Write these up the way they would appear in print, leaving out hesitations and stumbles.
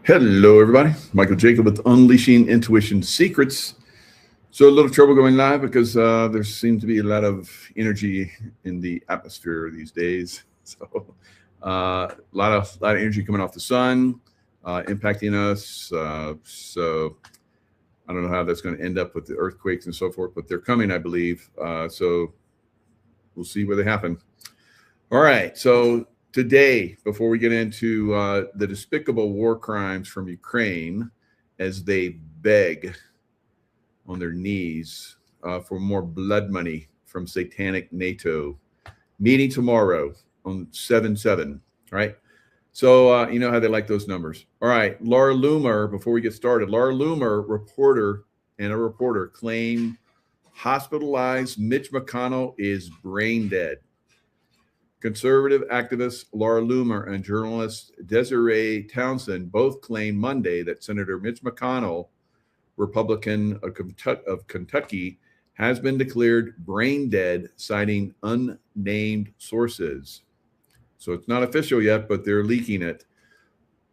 Hello, everybody. Michael Jacob with Unleashing Intuition Secrets. So a little trouble going live because there seems to be a lot of energy in the atmosphere these days. So a lot of energy coming off the sun, impacting us. So I don't know how that's going to end up with the earthquakes and so forth, but they're coming, I believe. So we'll see where they happen. All right. So today, before we get into the despicable war crimes from Ukraine, as they beg on their knees for more blood money from satanic NATO, meeting tomorrow on 7/7, right? So you know how they like those numbers. All right, Laura Loomer, before we get started, Laura Loomer, reporter claim hospitalized Mitch McConnell is brain dead. Conservative activist Laura Loomer and journalist Desiree Townsend both claimed Monday that Senator Mitch McConnell, Republican of Kentucky, has been declared brain dead, citing unnamed sources. So it's not official yet, but they're leaking it.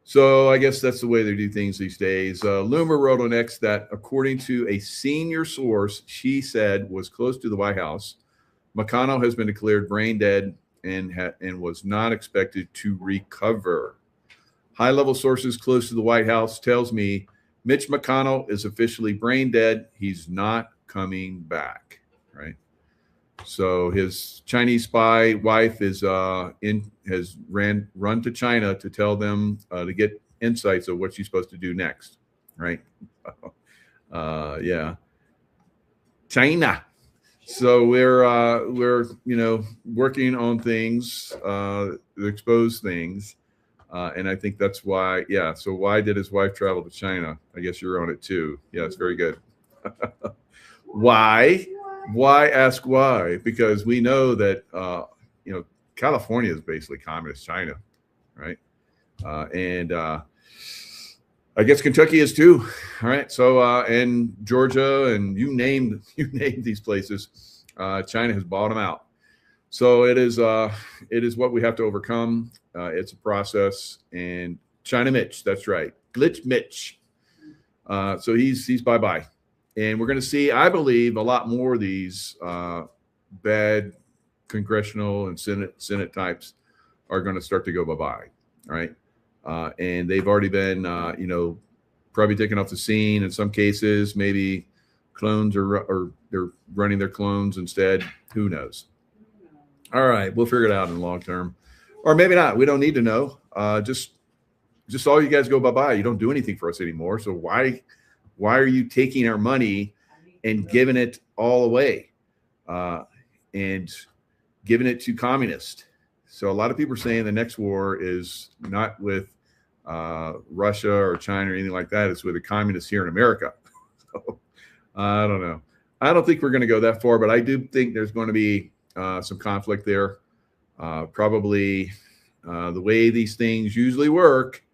So I guess that's the way they do things these days. Loomer wrote on X that according to a senior source she said was close to the White House, McConnell has been declared brain dead and was not expected to recover. High-level sources close to the White House tells me Mitch McConnell is officially brain dead. He's not coming back, right? So his Chinese spy wife has run to China to tell them to get insights of what she's supposed to do next, right? Yeah, China. So we're working on things, expose things, and I think that's why. Yeah. So why did his wife travel to China? I guess you're on it too. Yeah, it's very good. Why? Why? Ask why? Because we know that California is basically communist China, right? And I guess Kentucky is too. All right. So and Georgia and you named these places. China has bought them out. So it is what we have to overcome. It's a process. And China Mitch, that's right, Glitch Mitch. So he's bye-bye. And we're going to see, I believe, a lot more of these bad congressional and Senate types are going to start to go bye-bye. All right. And they've already been, probably taken off the scene in some cases. Maybe clones or they're running their clones instead. Who knows? All right, we'll figure it out in the long term, or maybe not. We don't need to know. Just all you guys go bye-bye. You don't do anything for us anymore. So why are you taking our money and giving it all away and giving it to communists? So a lot of people are saying the next war is not with Russia or China or anything like that. It's with the communists here in America. So, I don't know. I don't think we're going to go that far, but I do think there's going to be some conflict there. Probably the way these things usually work,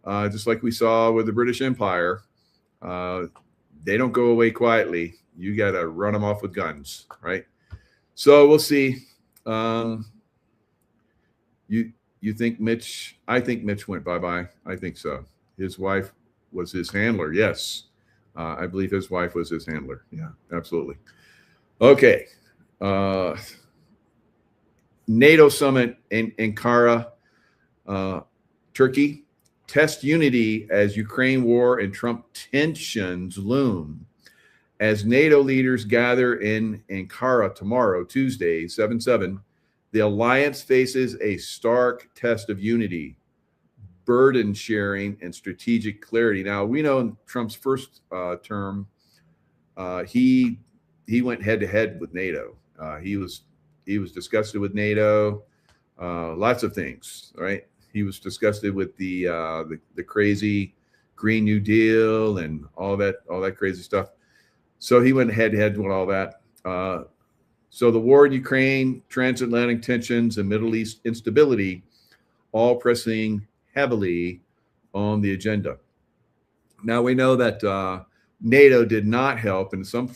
just like we saw with the British Empire, they don't go away quietly. You got to run them off with guns, right? So we'll see. You think Mitch? I think Mitch went bye-bye. I think so. His wife was his handler. Yes. I believe his wife was his handler. Yeah, absolutely. Okay. NATO summit in Ankara, Turkey. Test unity as Ukraine war and Trump tensions loom. As NATO leaders gather in Ankara tomorrow, Tuesday, 7/7, the alliance faces a stark test of unity, burden sharing, and strategic clarity. Now, we know in Trump's first term, he went head-to-head with NATO. He was disgusted with NATO, lots of things, right? He was disgusted with the crazy Green New Deal and all that crazy stuff. So he went head-to-head with all that. So the war in Ukraine, transatlantic tensions, and Middle East instability, all pressing heavily on the agenda. Now we know that NATO did not help, in some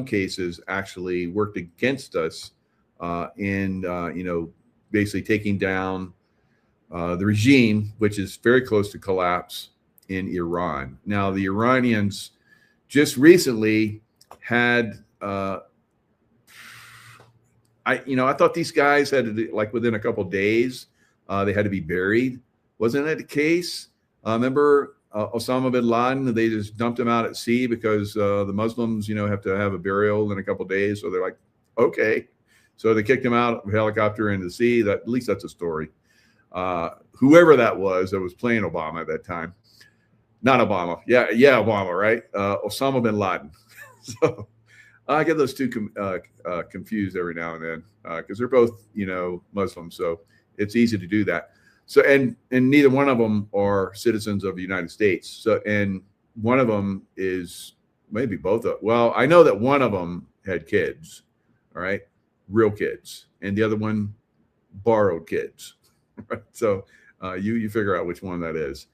cases actually worked against us in basically taking down the regime, which is very close to collapse in Iran. Now, the Iranians just recently had, I thought these guys had to, like within a couple of days, they had to be buried. Wasn't that the case? Remember Osama bin Laden? They just dumped him out at sea because the Muslims, have to have a burial in a couple of days. So they're like, okay. So they kicked him out of a helicopter into the sea. That, at least that's a story. Whoever that was playing Obama at that time. Not Obama. Yeah, Obama, right? Osama bin Laden. So I get those two confused every now and then because they're both, Muslims. So it's easy to do that. So and neither one of them are citizens of the United States. So and one of them is maybe both of. Well, I know that one of them had kids, all right, real kids, and the other one borrowed kids. Right? So you figure out which one that is.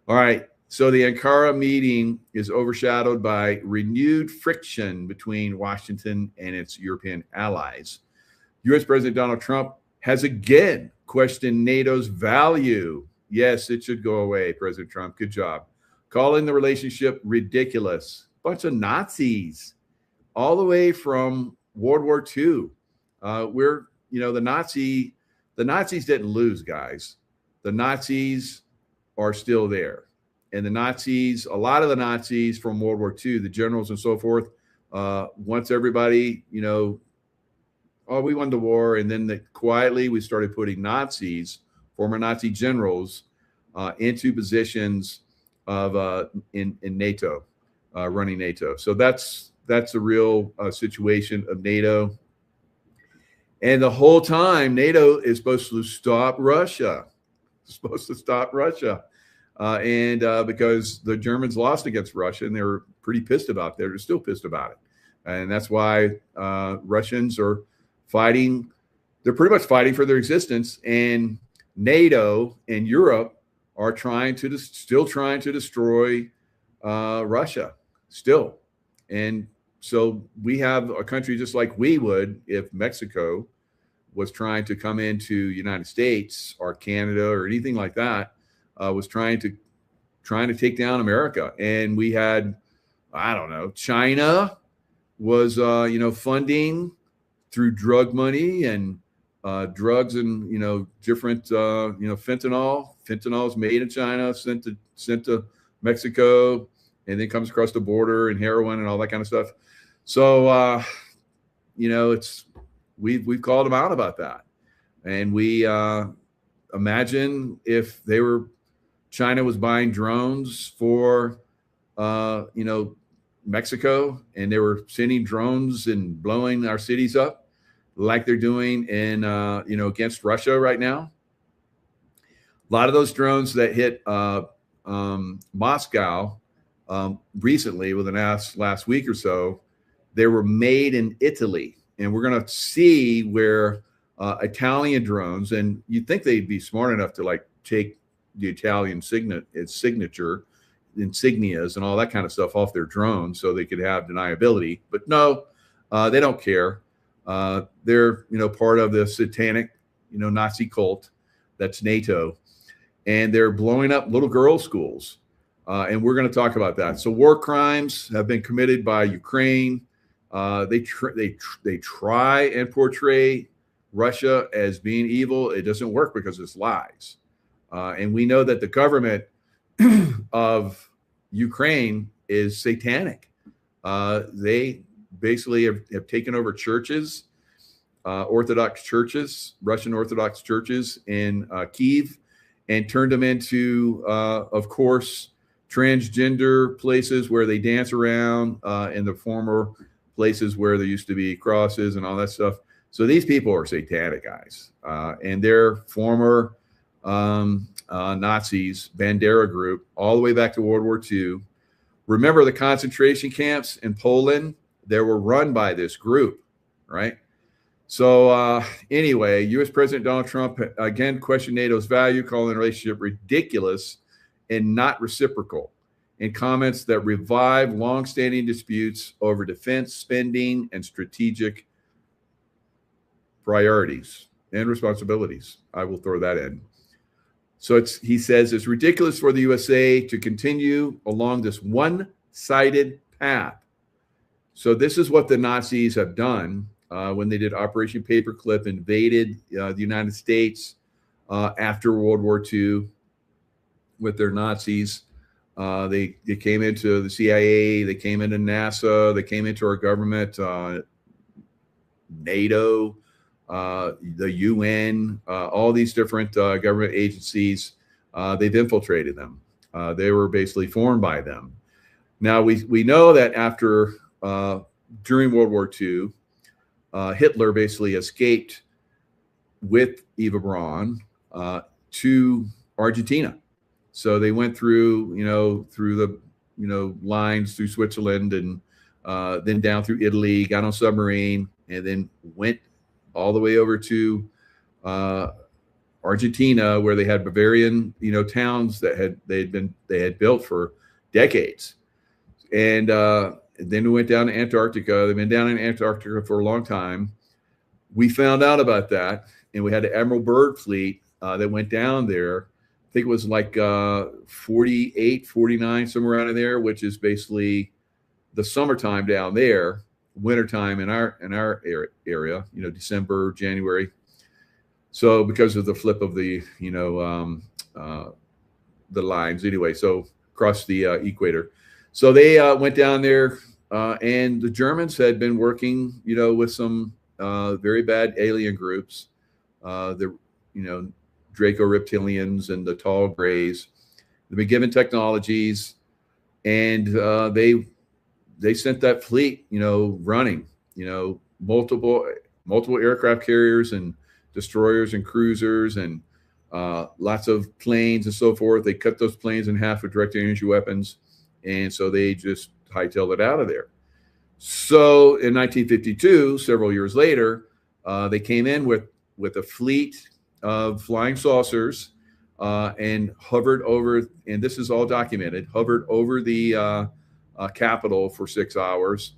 All right. So the Ankara meeting is overshadowed by renewed friction between Washington and its European allies. U.S. President Donald Trump has again questioned NATO's value. Yes, it should go away, President Trump. Good job. Calling the relationship ridiculous. Bunch of Nazis all the way from World War II. The Nazis didn't lose, guys. The Nazis are still there. And the Nazis, a lot of the Nazis from World War II, the generals and so forth, once everybody, we won the war. And then quietly we started putting Nazis, former Nazi generals, into positions of in NATO, running NATO. So that's the real situation of NATO. And the whole time, NATO is supposed to stop Russia. Because the Germans lost against Russia and they were pretty pissed about that. They're still pissed about it. And that's why Russians are fighting. They're pretty much fighting for their existence. And NATO and Europe are still trying to destroy Russia still. And so we have a country just like we would if Mexico was trying to come into United States or Canada or anything like that. Was trying to take down America. And we had, I don't know, China was, funding through drug money and drugs and, different, fentanyl. Fentanyl is made in China, sent to Mexico, and then comes across the border, and heroin and all that kind of stuff. So, we've called them out about that. And we imagine if China was buying drones for, Mexico, and they were sending drones and blowing our cities up like they're doing in, against Russia right now. A lot of those drones that hit Moscow recently, within the last week or so, they were made in Italy. And we're going to see where Italian drones, and you'd think they'd be smart enough to take the Italian signature, insignias and all that kind of stuff off their drones so they could have deniability. But no, they don't care. They're, part of the satanic, Nazi cult that's NATO. And they're blowing up little girls' schools. And we're going to talk about that. So war crimes have been committed by Ukraine. They try and portray Russia as being evil. It doesn't work because it's lies. And we know that the government of Ukraine is satanic. They basically have taken over churches, Orthodox churches, Russian Orthodox churches in Kyiv, and turned them into, of course, transgender places where they dance around in the former places where there used to be crosses and all that stuff. So these people are satanic, guys. And they're former Nazis, Bandera group, all the way back to World War II. Remember the concentration camps in Poland? They were run by this group, right? So anyway, U.S. President Donald Trump again questioned NATO's value, calling the relationship ridiculous and not reciprocal, in comments that revive longstanding disputes over defense spending and strategic priorities and responsibilities. I will throw that in. So he says it's ridiculous for the USA to continue along this one-sided path. So this is what the Nazis have done when they did Operation Paperclip, invaded the United States after World War II with their Nazis. They came into the CIA, they came into NASA, they came into our government, NATO, the UN, all these different government agencies. They've infiltrated them. They were basically formed by them. Now we know that after during World War II, Hitler basically escaped with Eva Braun to Argentina. So they went through, through the, lines through Switzerland and then down through Italy, got on submarine, and then went all the way over to Argentina, where they had Bavarian, towns that they had built for decades. And then we went down to Antarctica. They've been down in Antarctica for a long time. We found out about that, and we had the Admiral Byrd fleet that went down there. I think it was like 48, 49, somewhere around in there, which is basically the summertime down there, wintertime in our area, December, January. So because of the flip of the, the lines anyway, so across the equator. So they went down there, and the Germans had been working, with some very bad alien groups, the, Draco reptilians and the tall grays. They've been given technologies, and they sent that fleet, running, multiple aircraft carriers and destroyers and cruisers and lots of planes and so forth. They cut those planes in half with direct energy weapons, and so they just hightailed it out of there. So in 1952, several years later, they came in with a fleet of flying saucers and hovered over, and this is all documented, hovered over the Capitol for 6 hours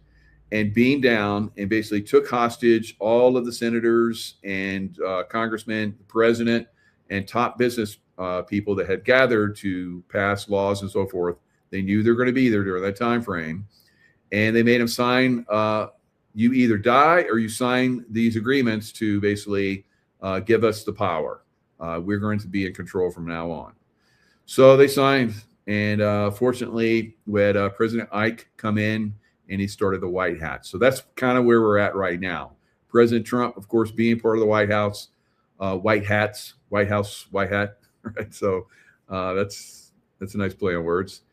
and beamed down and basically took hostage all of the senators and congressmen, the president, and top business people that had gathered to pass laws and so forth. They knew they were going to be there during that time frame, and they made them sign, you either die or you sign these agreements to basically give us the power. We're going to be in control from now on. So they signed, and fortunately, we had President Ike come in, and he started the White Hat. So that's kind of where we're at right now. President Trump, of course, being part of the White House, White Hats, White House, White Hat, right? So that's a nice play on words.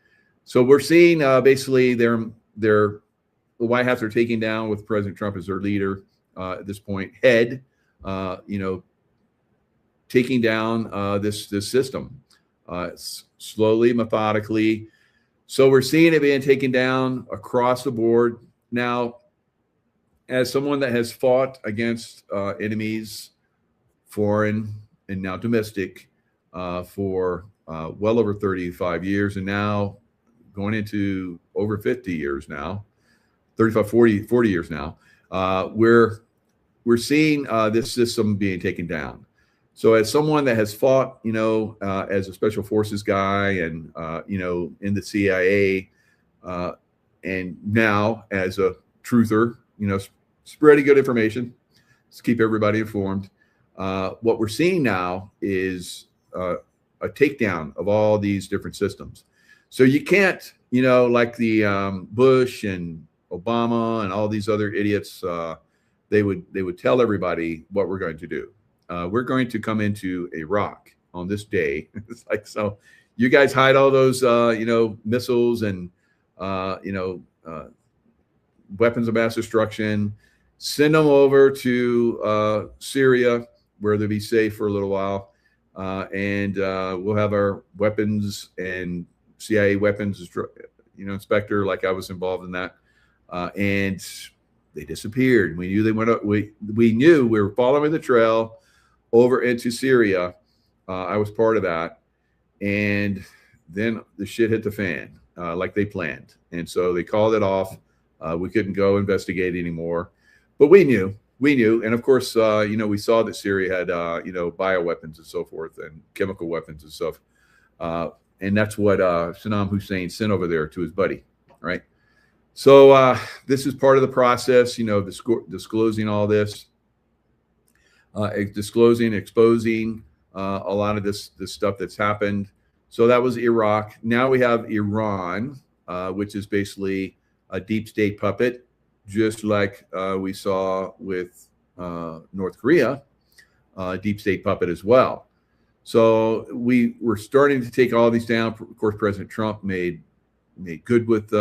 So we're seeing basically the White Hats are taking down with President Trump as their leader at this point, head, taking down this system slowly, methodically. So we're seeing it being taken down across the board. Now, as someone that has fought against enemies, foreign and now domestic, for well over 35 years, and now going into over 50 years now, 35, 40 years now, we're seeing this system being taken down. So as someone that has fought, as a special forces guy and, in the CIA, and now as a truther, spreading good information, to keep everybody informed. What we're seeing now is a takedown of all these different systems. So you can't, like the Bush and Obama and all these other idiots, they would tell everybody what we're going to do. We're going to come into Iraq on this day. It's like, so you guys hide all those, missiles and, weapons of mass destruction, send them over to Syria, where they'll be safe for a little while. And we'll have our weapons and CIA weapons, inspector, like I was involved in that. And they disappeared. We knew they went up. We knew we were following the trail over into Syria. I was part of that. And then the shit hit the fan, like they planned. And so they called it off. We couldn't go investigate anymore. But we knew we knew. And of course, we saw that Syria had, bioweapons and so forth and chemical weapons and stuff. And that's what Saddam Hussein sent over there to his buddy, right? So this is part of the process, disclosing all this, exposing a lot of this stuff that's happened. So that was Iraq. Now we have Iran, which is basically a deep state puppet, just like we saw with North Korea, deep state puppet as well. So we were starting to take all these down. Of course, President Trump made good with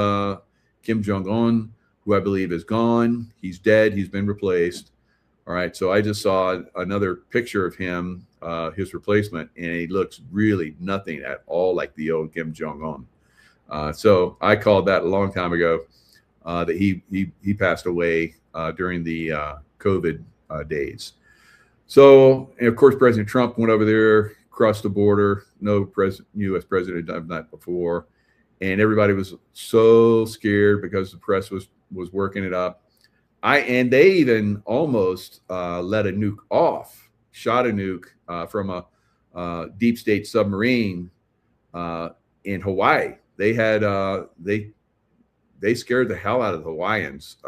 Kim Jong-un, who I believe is gone. He's dead. He's been replaced. All right. So I just saw another picture of him, his replacement, and he looks really nothing at all like the old Kim Jong-un. So I called that a long time ago that he passed away during the COVID days. So, and of course, President Trump went over there, crossed the border. No U.S. president had done that before. And everybody was so scared because the press was working it up. And they even almost let a nuke off, shot a nuke from a deep state submarine in Hawaii. They had they scared the hell out of the Hawaiians.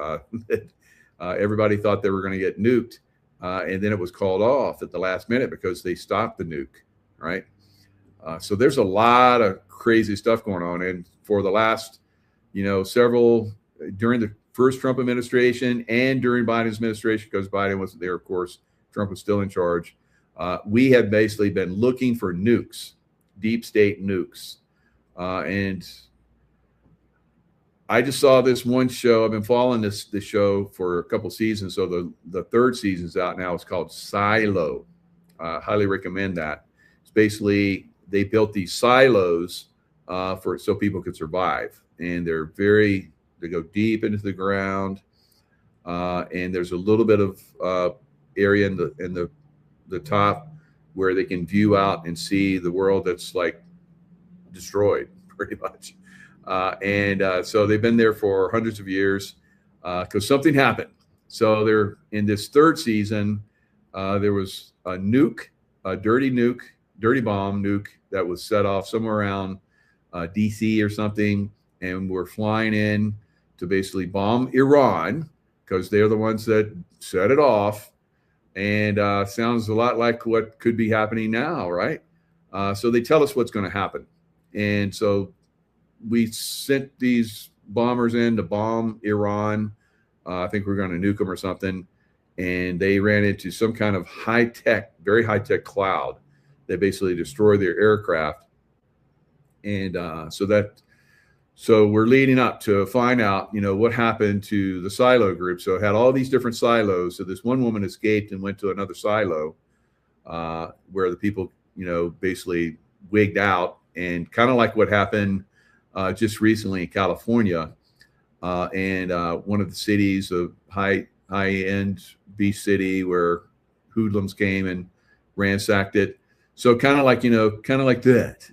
Everybody thought they were going to get nuked. And then it was called off at the last minute because they stopped the nuke, right? So there's a lot of crazy stuff going on. And for the last, several, during the first Trump administration and during Biden's administration, because Biden wasn't there, of course, Trump was still in charge, we have basically been looking for nukes, deep state nukes. And I just saw this one show. I've been following this show for a couple seasons. So the third season's out now. It's called Silo. Highly recommend that. It's basically, they built these silos so people could survive. And they go deep into the ground. And there's a little bit of area in the top where they can view out and see the world that's like destroyed pretty much. So they've been there for hundreds of years because something happened. So they're in this third season. There was a nuke, a dirty bomb nuke that was set off somewhere around DC or something. And we're flying in to basically bomb Iran because they're the ones that set it off. And sounds a lot like what could be happening now, right? So they tell us what's going to happen. And so we sent these bombers in to bomb Iran. I think we're going to nuke them or something. And they ran into some kind of very high-tech cloud that basically destroyed their aircraft. And so we're leading up to find out, what happened to the silo group. So it had all these different silos. So this one woman escaped and went to another silo where the people, basically wigged out, and kind of like what happened just recently in California, and one of the cities, a high-end beach city where hoodlums came and ransacked it. So kind of like that,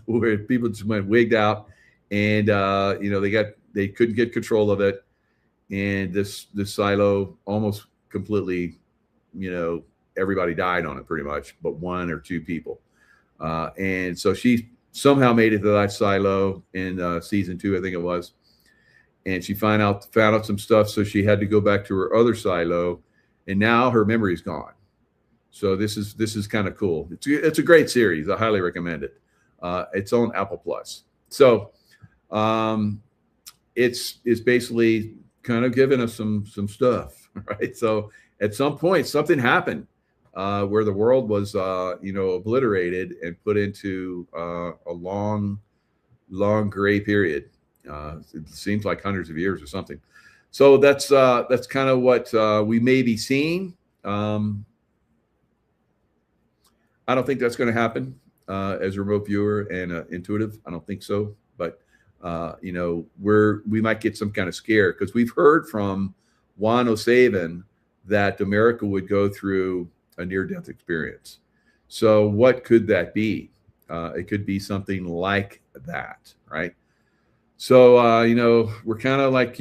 where people just went wigged out, and they couldn't get control of it, and this silo almost completely, everybody died on it pretty much, but one or two people, and so she somehow made it to that silo in season 2, I think it was. And she found out some stuff. So she had to go back to her other silo, and now her memory's gone. So this is kind of cool. It's a great series. I highly recommend it. It's on Apple Plus. So it's basically kind of giving us some stuff, right? So at some point, something happened where the world was, obliterated and put into a long gray period. It seems like hundreds of years or something. So that's kind of what we may be seeing. I don't think that's going to happen as a remote viewer and intuitive. I don't think so. But we might get some kind of scare, because we've heard from Juan O'Savin that America would go through a near-death experience. So what could that be? It could be something like that, right? So, we're kind of like,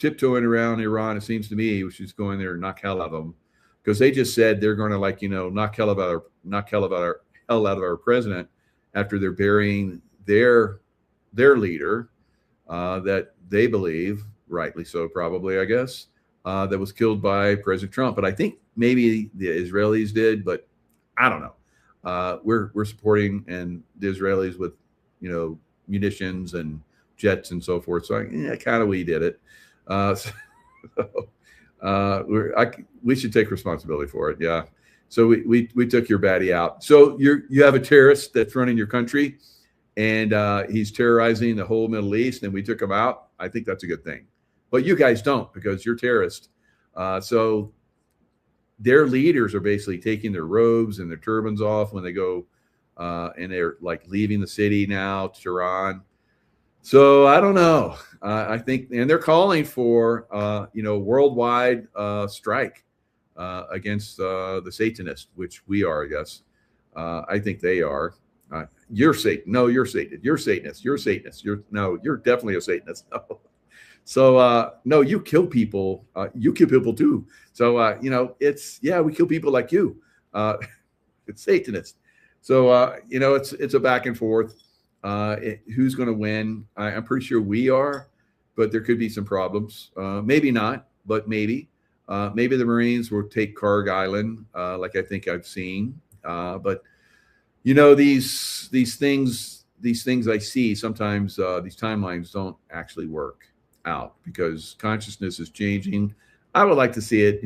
tiptoeing around Iran. It seems to me she's going there and knock hell out of them, because they just said they're going to, like, knock hell out of our president after they're burying their leader that they believe, rightly so, probably, I guess, that was killed by President Trump. But I think maybe the Israelis did, but I don't know. We're supporting and the Israelis with, munitions and jets and so forth. So kind of we did it. We should take responsibility for it. Yeah. So we took your baddie out. So you have a terrorist that's running your country, and he's terrorizing the whole Middle East, and we took him out. I think that's a good thing. But you guys don't, because you're terrorists. So their leaders are basically taking their robes and their turbans off when they go, and they're like leaving the city now, Tehran. So I don't know. I think, and they're calling for, worldwide strike against the Satanists, which we are, I guess. I think they are. You're Satan. No, you're Satan. You're Satanist. You're Satanist. You're definitely a Satanist. No. So, no, you kill people. You kill people too. So, we kill people like you. It's Satanist. So, it's a back and forth. Who's going to win? I'm pretty sure we are, but there could be some problems. Maybe not, but maybe. Maybe the Marines will take Karg Island, like I think I've seen. But these things I see sometimes, these timelines don't actually work out, because consciousness is changing. I would like to see it.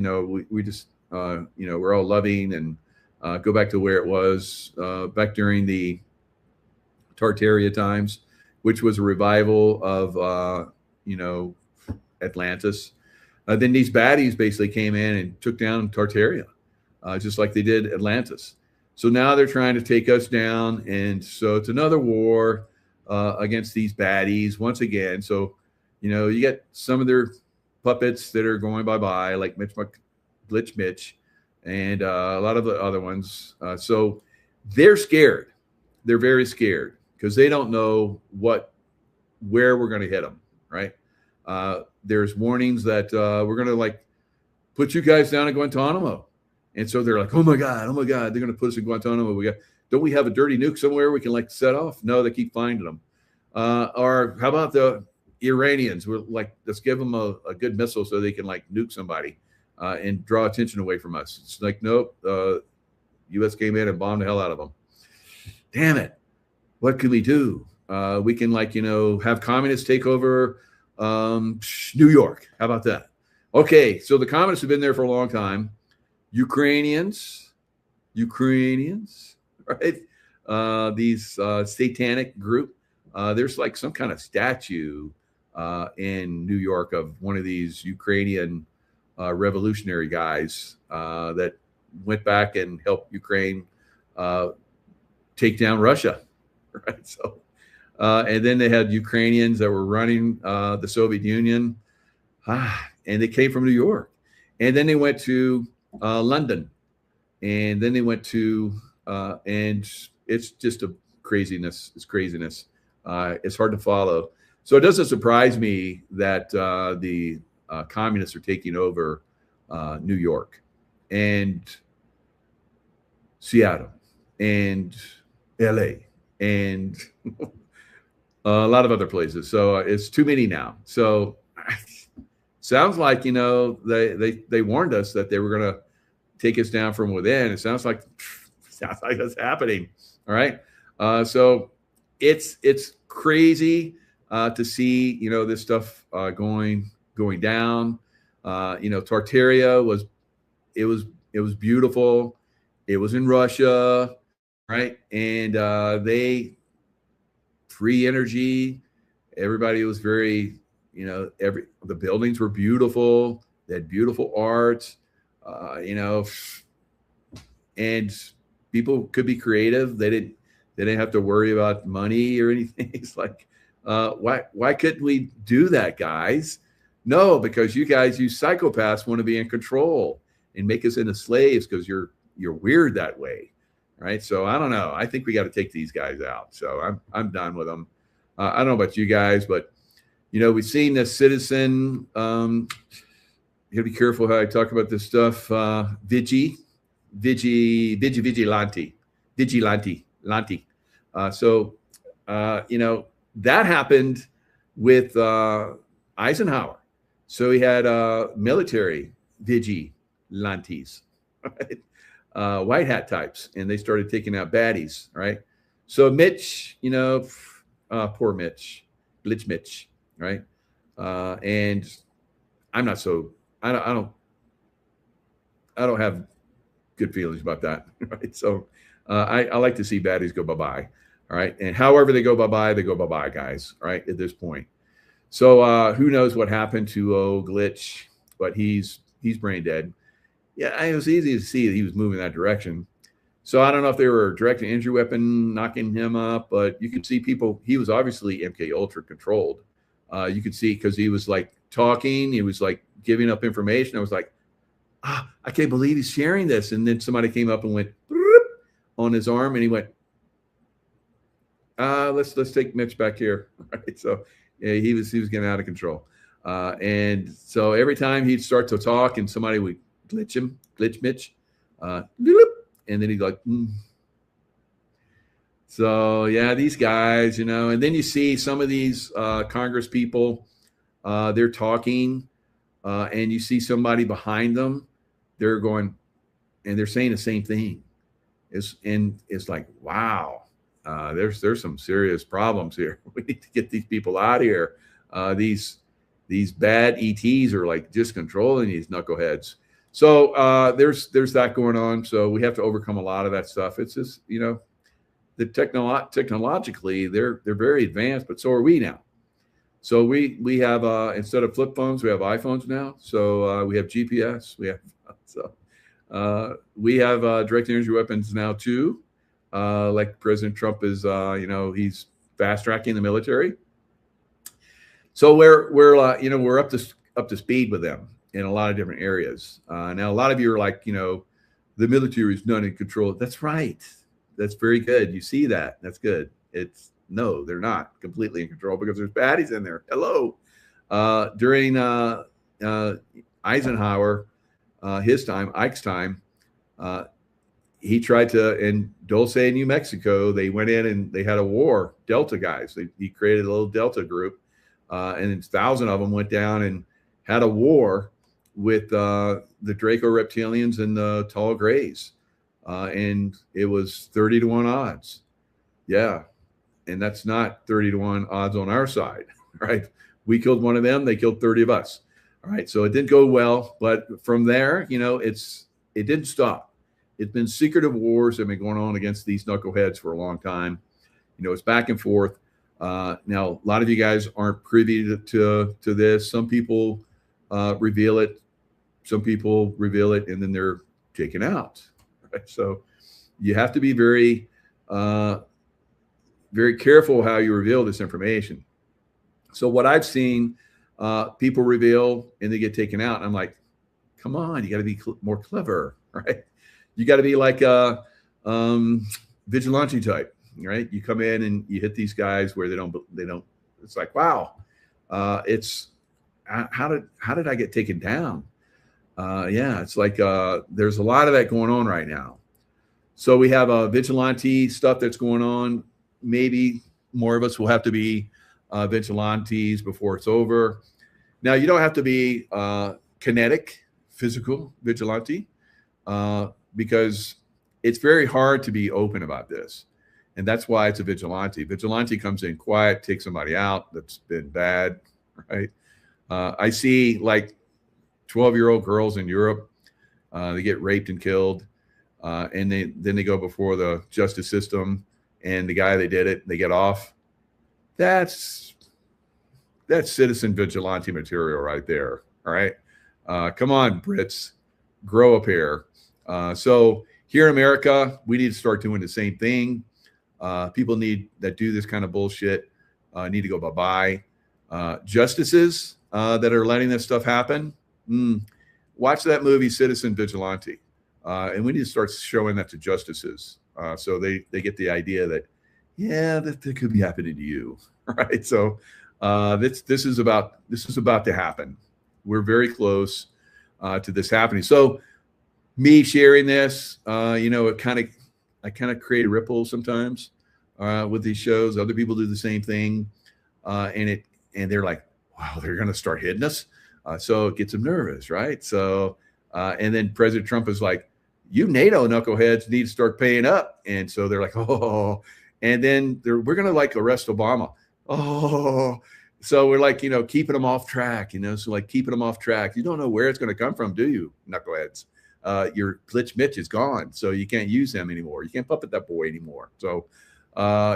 We just we're all loving and go back to where it was back during the Tartaria times, which was a revival of Atlantis. Then these baddies basically came in and took down Tartaria, just like they did Atlantis. So now they're trying to take us down, and so it's another war against these baddies once again. So you get some of their puppets that are going bye-bye, like Glitch Mitch, and a lot of the other ones. So they're scared. They're very scared, because they don't know where we're going to hit them, right? There's warnings that we're going to put you guys down at Guantanamo. And so they're like, oh my God, they're going to put us in Guantanamo. Don't we have a dirty nuke somewhere we can set off? No, they keep finding them. Or how about the Iranians? We're let's give them a good missile so they can nuke somebody and draw attention away from us. It's nope, U.S. came in and bombed the hell out of them. Damn it. What can we do? We can have communists take over New York. How about that? Okay, so the communists have been there for a long time. Ukrainians, right? These satanic group. There's some kind of statue in New York of one of these Ukrainian revolutionary guys that went back and helped Ukraine take down Russia. Right. So, and then they had Ukrainians that were running the Soviet Union, and they came from New York, and then they went to London, and then they went to, and it's just a craziness. It's craziness. It's hard to follow. So it doesn't surprise me that the communists are taking over New York and Seattle and LA and a lot of other places. So it's too many now. So sounds like, they warned us that they were going to take us down from within. It sounds like that's happening. All right. So it's crazy to see, this stuff going down. Tartaria was beautiful. It was in Russia. Right. And they free energy. Everybody was very, the buildings were beautiful. They had beautiful art, and people could be creative. They didn't have to worry about money or anything. It's why couldn't we do that, guys? No, because you guys, you psychopaths, want to be in control and make us into slaves because you're weird that way. Right. So I don't know. I think we got to take these guys out. So I'm done with them. I don't know about you guys, but You know, we've seen the citizen. You gotta be careful how I talk about this stuff. Vigilante. You know, that happened with Eisenhower. So he had military vigilantes, right? White hat types, and they started taking out baddies, right? So Mitch, you know, poor Mitch, Glitch Mitch, right? And I'm not so, I don't have good feelings about that, right? So I like to see baddies go bye-bye, all right? And however they go bye-bye, guys, right, at this point. So who knows what happened to Glitch, but he's brain dead. Yeah, it was easy to see that he was moving that direction. So I don't know if they were directing injury weapon knocking him up, but you could see people. He was obviously MK Ultra controlled. You could see because he was like talking, he was like giving up information. I was like, I can't believe he's sharing this. And then somebody came up and went on his arm, and he went, let's take Mitch back here. Right. So yeah, he was getting out of control. And so every time he'd start to talk and somebody would glitch Mitch, and then he'd go like, So yeah, these guys, you know, and then you see some of these Congress people, they're talking, and you see somebody behind them, they're going, and they're saying the same thing. It's like, wow, there's some serious problems here. We need to get these people out of here. These bad ETs are like just controlling these knuckleheads. So there's that going on. So we have to overcome a lot of that stuff. It's just, you know, the technologically they're very advanced, but so are we now. So we have instead of flip phones, we have iPhones now. So we have GPS. We have direct energy weapons now too. Like President Trump is, you know, he's fast tracking the military. So we're up to speed with them in a lot of different areas. Now a lot of you are like, you know, the military is not in control. That's right. That's very good. You see that. That's good. No, they're not completely in control because there's baddies in there. Hello. During Eisenhower, his time, Ike's time, he tried to, in Dulce, New Mexico, they went in and they had a war, Delta guys. He created a little Delta group, and 1,000 of them went down and had a war with the Draco reptilians and the tall grays. And it was 30-to-1 odds. Yeah. And that's not 30-to-1 odds on our side, right? We killed one of them. They killed 30 of us. All right. So it didn't go well. But from there, you know, it didn't stop. It's been secretive wars that have been going on against these knuckleheads for a long time. You know, it's back and forth. Now, a lot of you guys aren't privy to this. Some people reveal it. Some people reveal it, and then they're taken out. Right? So you have to be very, very careful how you reveal this information. So what I've seen, people reveal and they get taken out. I'm like, come on, you got to be more clever, right? You got to be like a vigilante type, right? You come in and you hit these guys where they don't. It's like, wow, how did I get taken down? Yeah, it's like there's a lot of that going on right now. So we have vigilante stuff that's going on. Maybe more of us will have to be vigilantes before it's over. Now, you don't have to be kinetic, physical vigilante, because it's very hard to be open about this. And that's why it's a vigilante. Vigilante comes in quiet, takes somebody out that's been bad, right? I see like 12-year-old girls in Europe, they get raped and killed, and then they go before the justice system, and the guy that did it, they get off. That's citizen vigilante material right there. All right, come on, Brits, grow up here. So here in America, we need to start doing the same thing. People that do this kind of bullshit need to go bye-bye. Justices that are letting this stuff happen, watch that movie Citizen Vigilante, and we need to start showing that to justices, so they get the idea that, yeah, that could be happening to you, right? So This is about to happen. We're very close to this happening. So me sharing this, you know, I kind of create a ripple sometimes with these shows. Other people do the same thing, and they're like, wow, they're going to start hitting us. So it gets them nervous, right? So and then President Trump is like, you NATO knuckleheads need to start paying up, and so they're like, oh, and then we're going to like arrest Obama. Oh, so we're like, you know, keeping them off track, you know, so like keeping them off track. You don't know where it's going to come from, do you, knuckleheads? Your Glitch Mitch is gone, so you can't use him anymore. You can't puppet that boy anymore. So,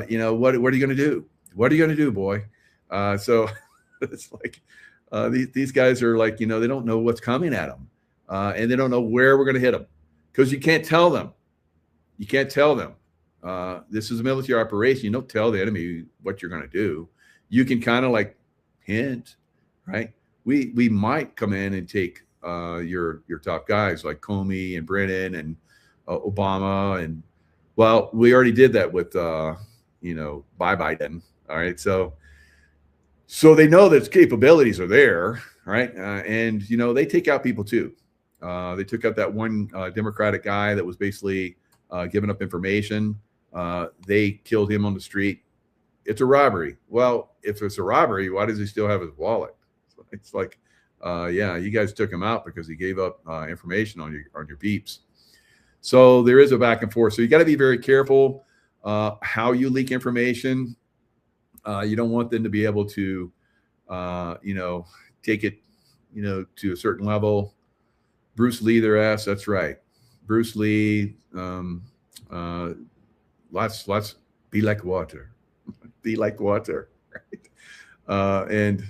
you know, what are you going to do? What are you going to do, boy? So it's like these guys are like, you know, they don't know what's coming at them, and they don't know where we're going to hit them because you can't tell them. You can't tell them. This is a military operation. You don't tell the enemy what you're going to do. You can kind of like hint, right? We might come in and take your top guys like Comey and Brennan and Obama, and well, we already did that with you know, Biden. All right, so they know that its capabilities are there, right? And you know, they take out people too. They took out that one Democratic guy that was basically giving up information. They killed him on the street. It's a robbery. Well, if it's a robbery, why does he still have his wallet? It's like, yeah, you guys took him out because he gave up information on your peeps. So there is a back and forth. So you got to be very careful how you leak information. You don't want them to be able to, you know, take it, you know, to a certain level. Bruce Lee, their ass. That's right. Bruce Lee. Let's be like water. Be like water. Right? And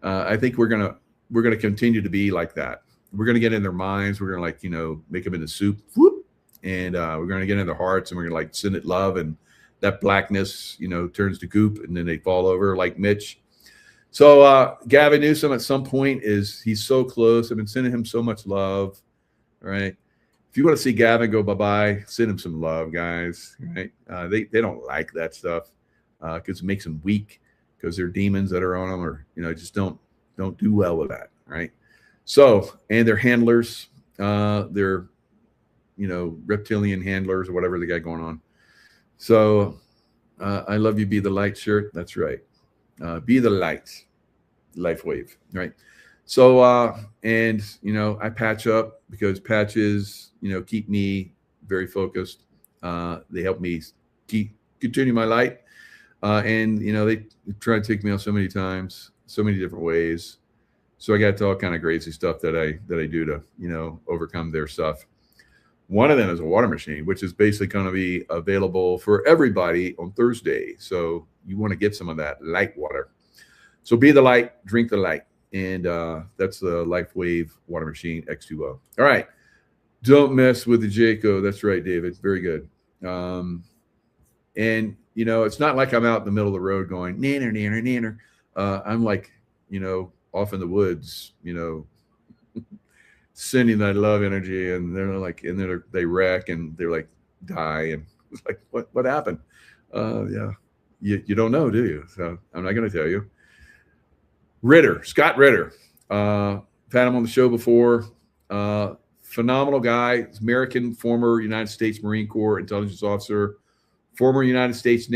I think we're gonna continue to be like that. We're gonna get in their minds. We're gonna, like, you know, make them into soup. Whoop, and we're gonna get in their hearts, and we're gonna like send it love, and that blackness, you know, turns to goop, and then they fall over like Mitch. So Gavin Newsom at some point he's so close. I've been sending him so much love. All right. If you want to see Gavin go bye-bye, send him some love, guys. Right? They don't like that stuff because it makes them weak, because they're demons that are on them, or, you know, just don't do well with that, right? So, and their handlers, they're, you know, reptilian handlers or whatever they got going on. So I love you, be the light shirt. That's right. Be the light, life wave, right? So, and, you know, I patch up because patches, you know, keep me very focused. They help me continue my light. And, you know, they try to take me out so many times, so many different ways. So I got to all kind of crazy stuff that I do to, you know, overcome their stuff. One of them is a water machine, which is basically going to be available for everybody on Thursday. So you want to get some of that light water. So be the light, drink the light. And that's the LifeWave water machine X2O. All right. Don't mess with the Jayco. That's right, David. Very good. And, you know, it's not like I'm out in the middle of the road going, nanner, nanner, nanner. I'm like, you know, off in the woods, you know, sending that love energy, and they're like, and then they wreck, and they're like, die. And it's like, what happened? Yeah. You don't know, do you? So I'm not going to tell you. Scott Ritter. I've had him on the show before. Phenomenal guy. American, former United States Marine Corps intelligence officer, former United States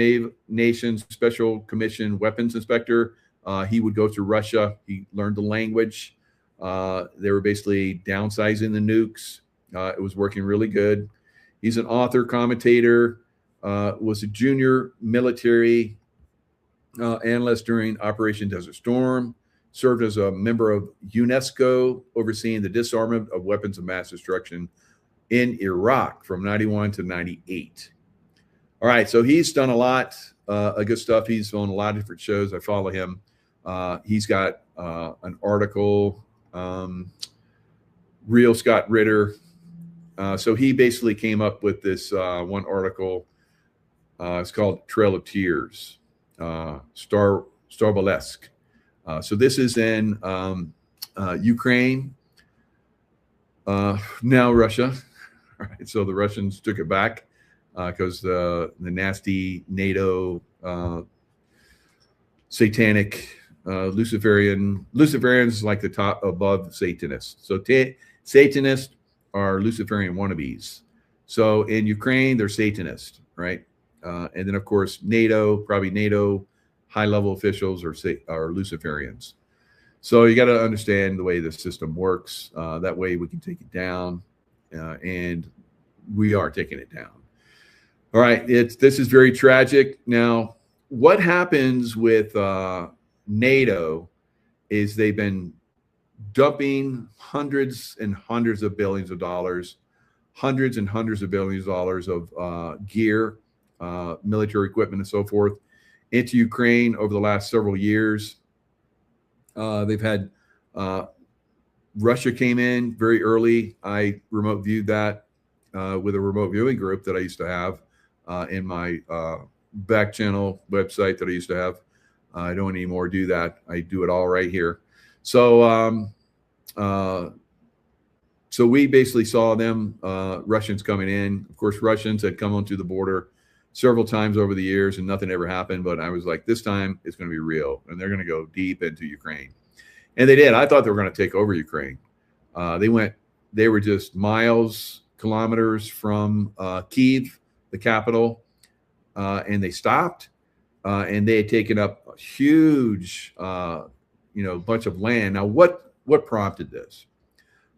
Nation Special Commission weapons inspector. He would go to Russia. He learned the language. They were basically downsizing the nukes. It was working really good. He's an author, commentator, was a junior military analyst during Operation Desert Storm, served as a member of UNESCO, overseeing the disarmament of weapons of mass destruction in Iraq from 91 to 98. All right, so he's done a lot of good stuff. He's on a lot of different shows. I follow him. He's got an article, Real Scott Ritter. So he basically came up with this one article. It's called Trail of Tears, Starbalesque. So this is in Ukraine, now Russia. All right, so the Russians took it back because the nasty NATO satanic Luciferians like the top above Satanists. So Satanists are Luciferian wannabes. So in Ukraine, they're Satanists, right? And then of course NATO, probably NATO high-level officials are Luciferians. So you got to understand the way the system works. That way we can take it down, and we are taking it down. All right, this is very tragic. Now, what happens with NATO is they've been dumping hundreds and hundreds of billions of dollars, hundreds and hundreds of billions of dollars of gear, military equipment, and so forth into Ukraine over the last several years. They've had Russia came in very early. I remote viewed that with a remote viewing group that I used to have in my back channel website that I used to have. I don't anymore do that. I do it all right here. So so we basically saw them, Russians coming in. Of course, Russians had come onto the border several times over the years and nothing ever happened. But I was like, this time it's going to be real and they're going to go deep into Ukraine. And they did. I thought they were going to take over Ukraine. They were just miles, kilometers from Kyiv, the capital, and they stopped. And they had taken up a huge, bunch of land. Now, what prompted this?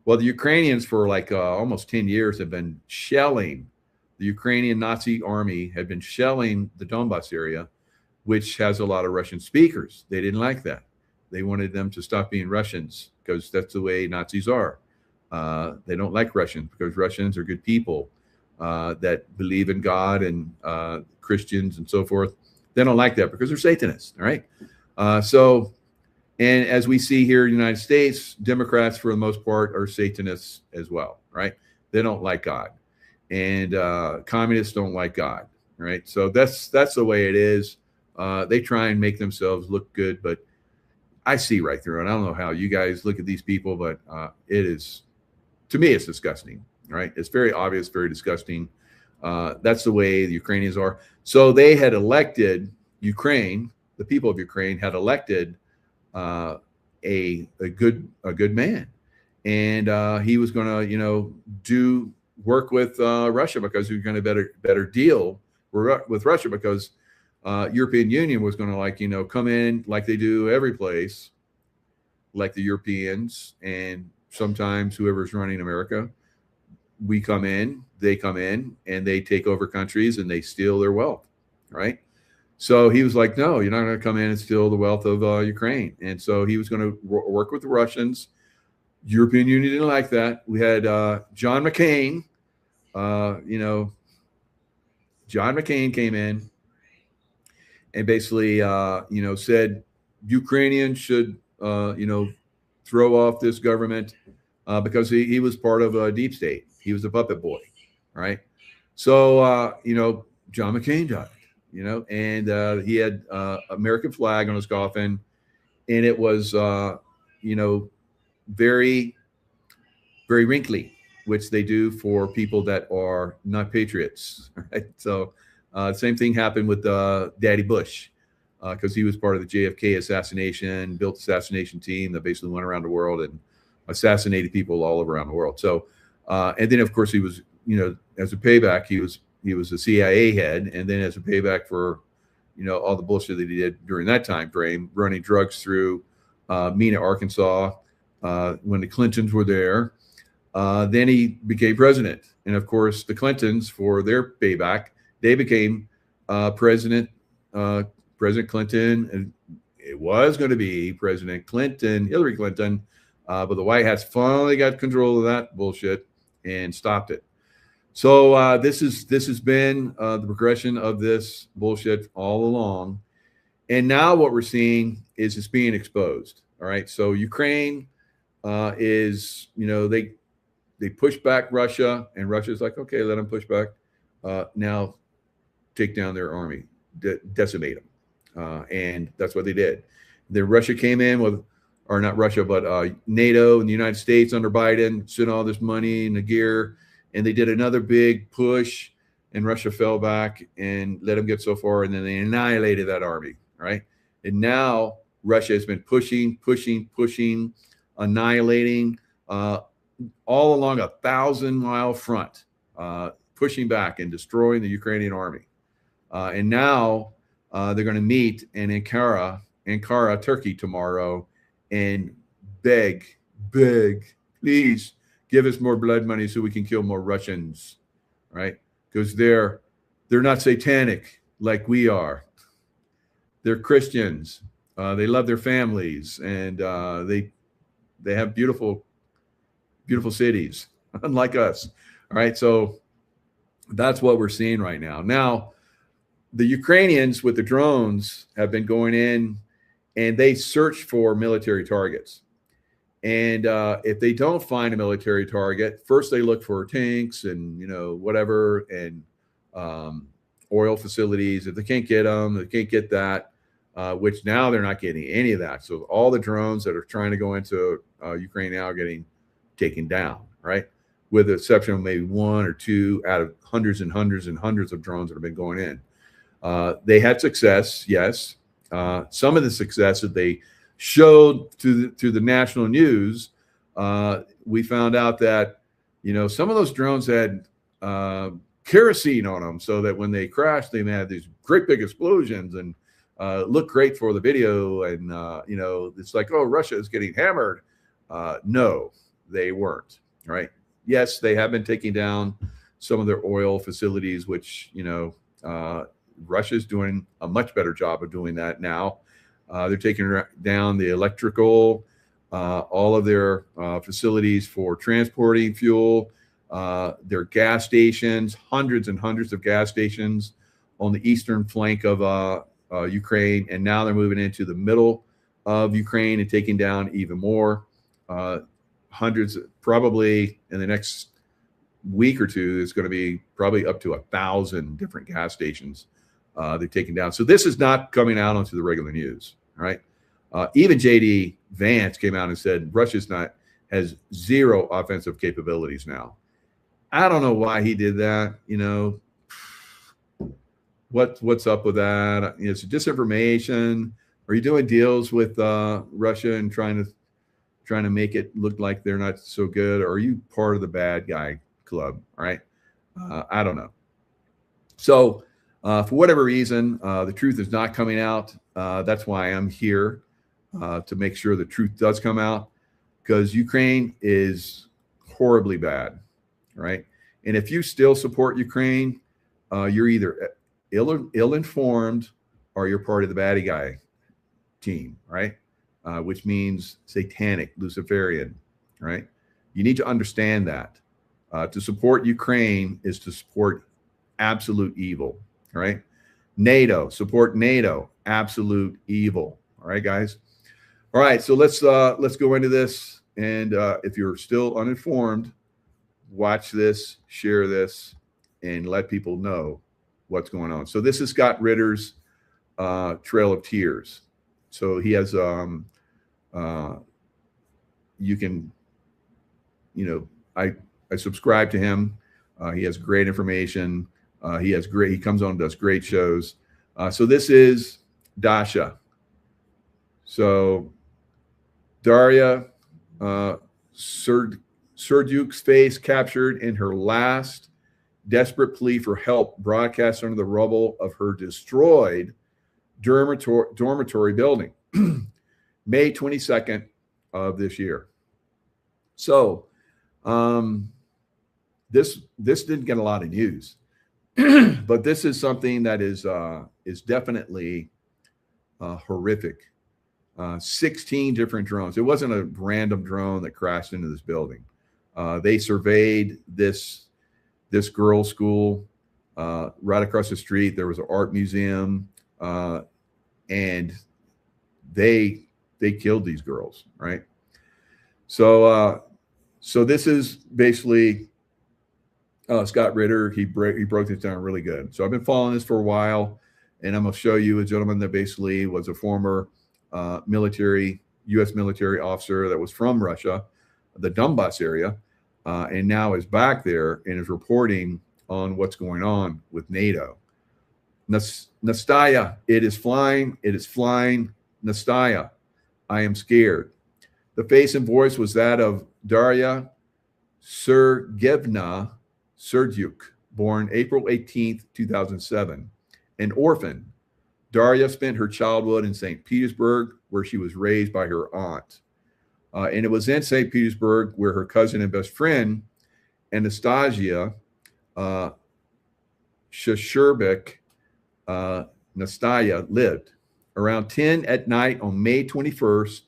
Well, the Ukrainians for like almost 10 years have been shelling. The Ukrainian Nazi army had been shelling the Donbass area, which has a lot of Russian speakers. They didn't like that. They wanted them to stop being Russians because that's the way Nazis are. They don't like Russians because Russians are good people that believe in God and Christians and so forth. They don't like that because they're Satanists, all right? And as we see here in the United States, Democrats, for the most part, are Satanists as well, right? They don't like God. And communists don't like God, right? So that's the way it is. They try and make themselves look good, but I see right through it. I don't know how you guys look at these people, but it is, to me, it's disgusting, right? It's very obvious, very disgusting. That's the way the Ukrainians are. So they had elected Ukraine, the people of Ukraine had elected a good man, and he was going to work with Russia because he was going to better deal with Russia because European Union was going to come in like they do every place, like the Europeans and sometimes whoever's running America. We come in, they come in, and they take over countries and they steal their wealth, right? So he was like, no, you're not going to come in and steal the wealth of Ukraine. And so he was going to work with the Russians. European Union didn't like that. We had John McCain. John McCain came in and basically, said Ukrainians should, throw off this government because he was part of a deep state. He was a puppet boy, right? So, John McCain died, and he had American flag on his coffin, and it was, very, very wrinkly, which they do for people that are not patriots, right? So same thing happened with Daddy Bush because he was part of the JFK assassination, built assassination team that basically went around the world and assassinated people all around the world. So, and then of course he was, as a payback, he was a CIA head, and then as a payback for, all the bullshit that he did during that time frame, running drugs through Mena, Arkansas, when the Clintons were there. Then he became president. And of course, the Clintons, for their payback, they became President Clinton. And it was going to be President Clinton, Hillary Clinton, but the White House finally got control of that bullshit and stopped it. So this has been the progression of this bullshit all along. And now what we're seeing is it's being exposed. All right. So Ukraine is, they push back Russia, and Russia's like, okay, let them push back. Now take down their army, decimate them. And that's what they did. Then Russia came in with, or not Russia, but NATO and the United States under Biden sent all this money and the gear, and they did another big push, and Russia fell back and let them get so far, and then they annihilated that army, right? And now Russia has been pushing, annihilating all along a 1,000-mile front, pushing back and destroying the Ukrainian army. And now they're going to meet in Ankara, Turkey tomorrow, and beg, please give us more blood money so we can kill more Russians, right? Because they're not satanic like we are. They're Christians. They love their families, and they have beautiful cities, unlike us. All right, so that's what we're seeing right now. Now, the Ukrainians with the drones have been going in, and they search for military targets. And if they don't find a military target, first they look for tanks and whatever, and oil facilities. If they can't get them, they can't get that. Which now they're not getting any of that. So all the drones that are trying to go into Ukraine now are getting taken down, right? With the exception of maybe one or two out of hundreds and hundreds and hundreds of drones that have been going in. They had success, yes. Some of the success that they showed to the national news, we found out that, some of those drones had kerosene on them, so that when they crashed, they had these great big explosions and look great for the video, and it's like, oh, Russia is getting hammered. No, they weren't. Right? Yes, they have been taking down some of their oil facilities, which Russia's doing a much better job of doing that now. They're taking down the electrical, all of their facilities for transporting fuel, their gas stations, hundreds and hundreds of gas stations on the eastern flank of Ukraine, and now they're moving into the middle of Ukraine and taking down even more. Hundreds, probably in the next week or two, it's going to be probably up to 1,000 different gas stations they're taking down. So this is not coming out onto the regular news, right? Even J.D. Vance came out and said has zero offensive capabilities now. I don't know why he did that. What's up with that? It's disinformation. Are you doing deals with Russia and trying to make it look like they're not so good? Or are you part of the bad guy club? Right? I don't know. So for whatever reason, the truth is not coming out. That's why I'm here, to make sure the truth does come out, because Ukraine is horribly bad, right? And if you still support Ukraine, you're either ill-informed or you're part of the baddie guy team, right? Which means satanic, Luciferian, right? You need to understand that. To support Ukraine is to support absolute evil, right? NATO, support NATO, absolute evil. All right, guys. All right, so let's go into this. And if you're still uninformed, watch this, share this, and let people know what's going on. So this is Scott Ritter's Trail of Tears. So he has you can, I subscribe to him. He has great information. He comes on and does great shows. So this is Dasha. So Daria Serduk's face captured in her last desperate plea for help, broadcast under the rubble of her destroyed dormitory building, May 22nd of this year. So this didn't get a lot of news, but this is something that is definitely horrific. 16 different drones. It wasn't a random drone that crashed into this building. They surveyed this girls' school right across the street. There was an art museum, and they killed these girls, right? So this is basically Scott Ritter. He broke this down really good. So I've been following this for a while, and I'm going to show you a gentleman that basically was a former U.S. military officer that was from Russia, the Donbass area, and now is back there and is reporting on what's going on with NATO. Nastya, it is flying, Nastya. I am scared. The face and voice was that of Daria Sergeyevna Serdyuk, born April 18th, 2007, an orphan. Daria spent her childhood in St. Petersburg, where she was raised by her aunt. And it was in St. Petersburg where her cousin and best friend, Anastasia Shcherbek Nastya, lived. Around 10 at night on May 21st,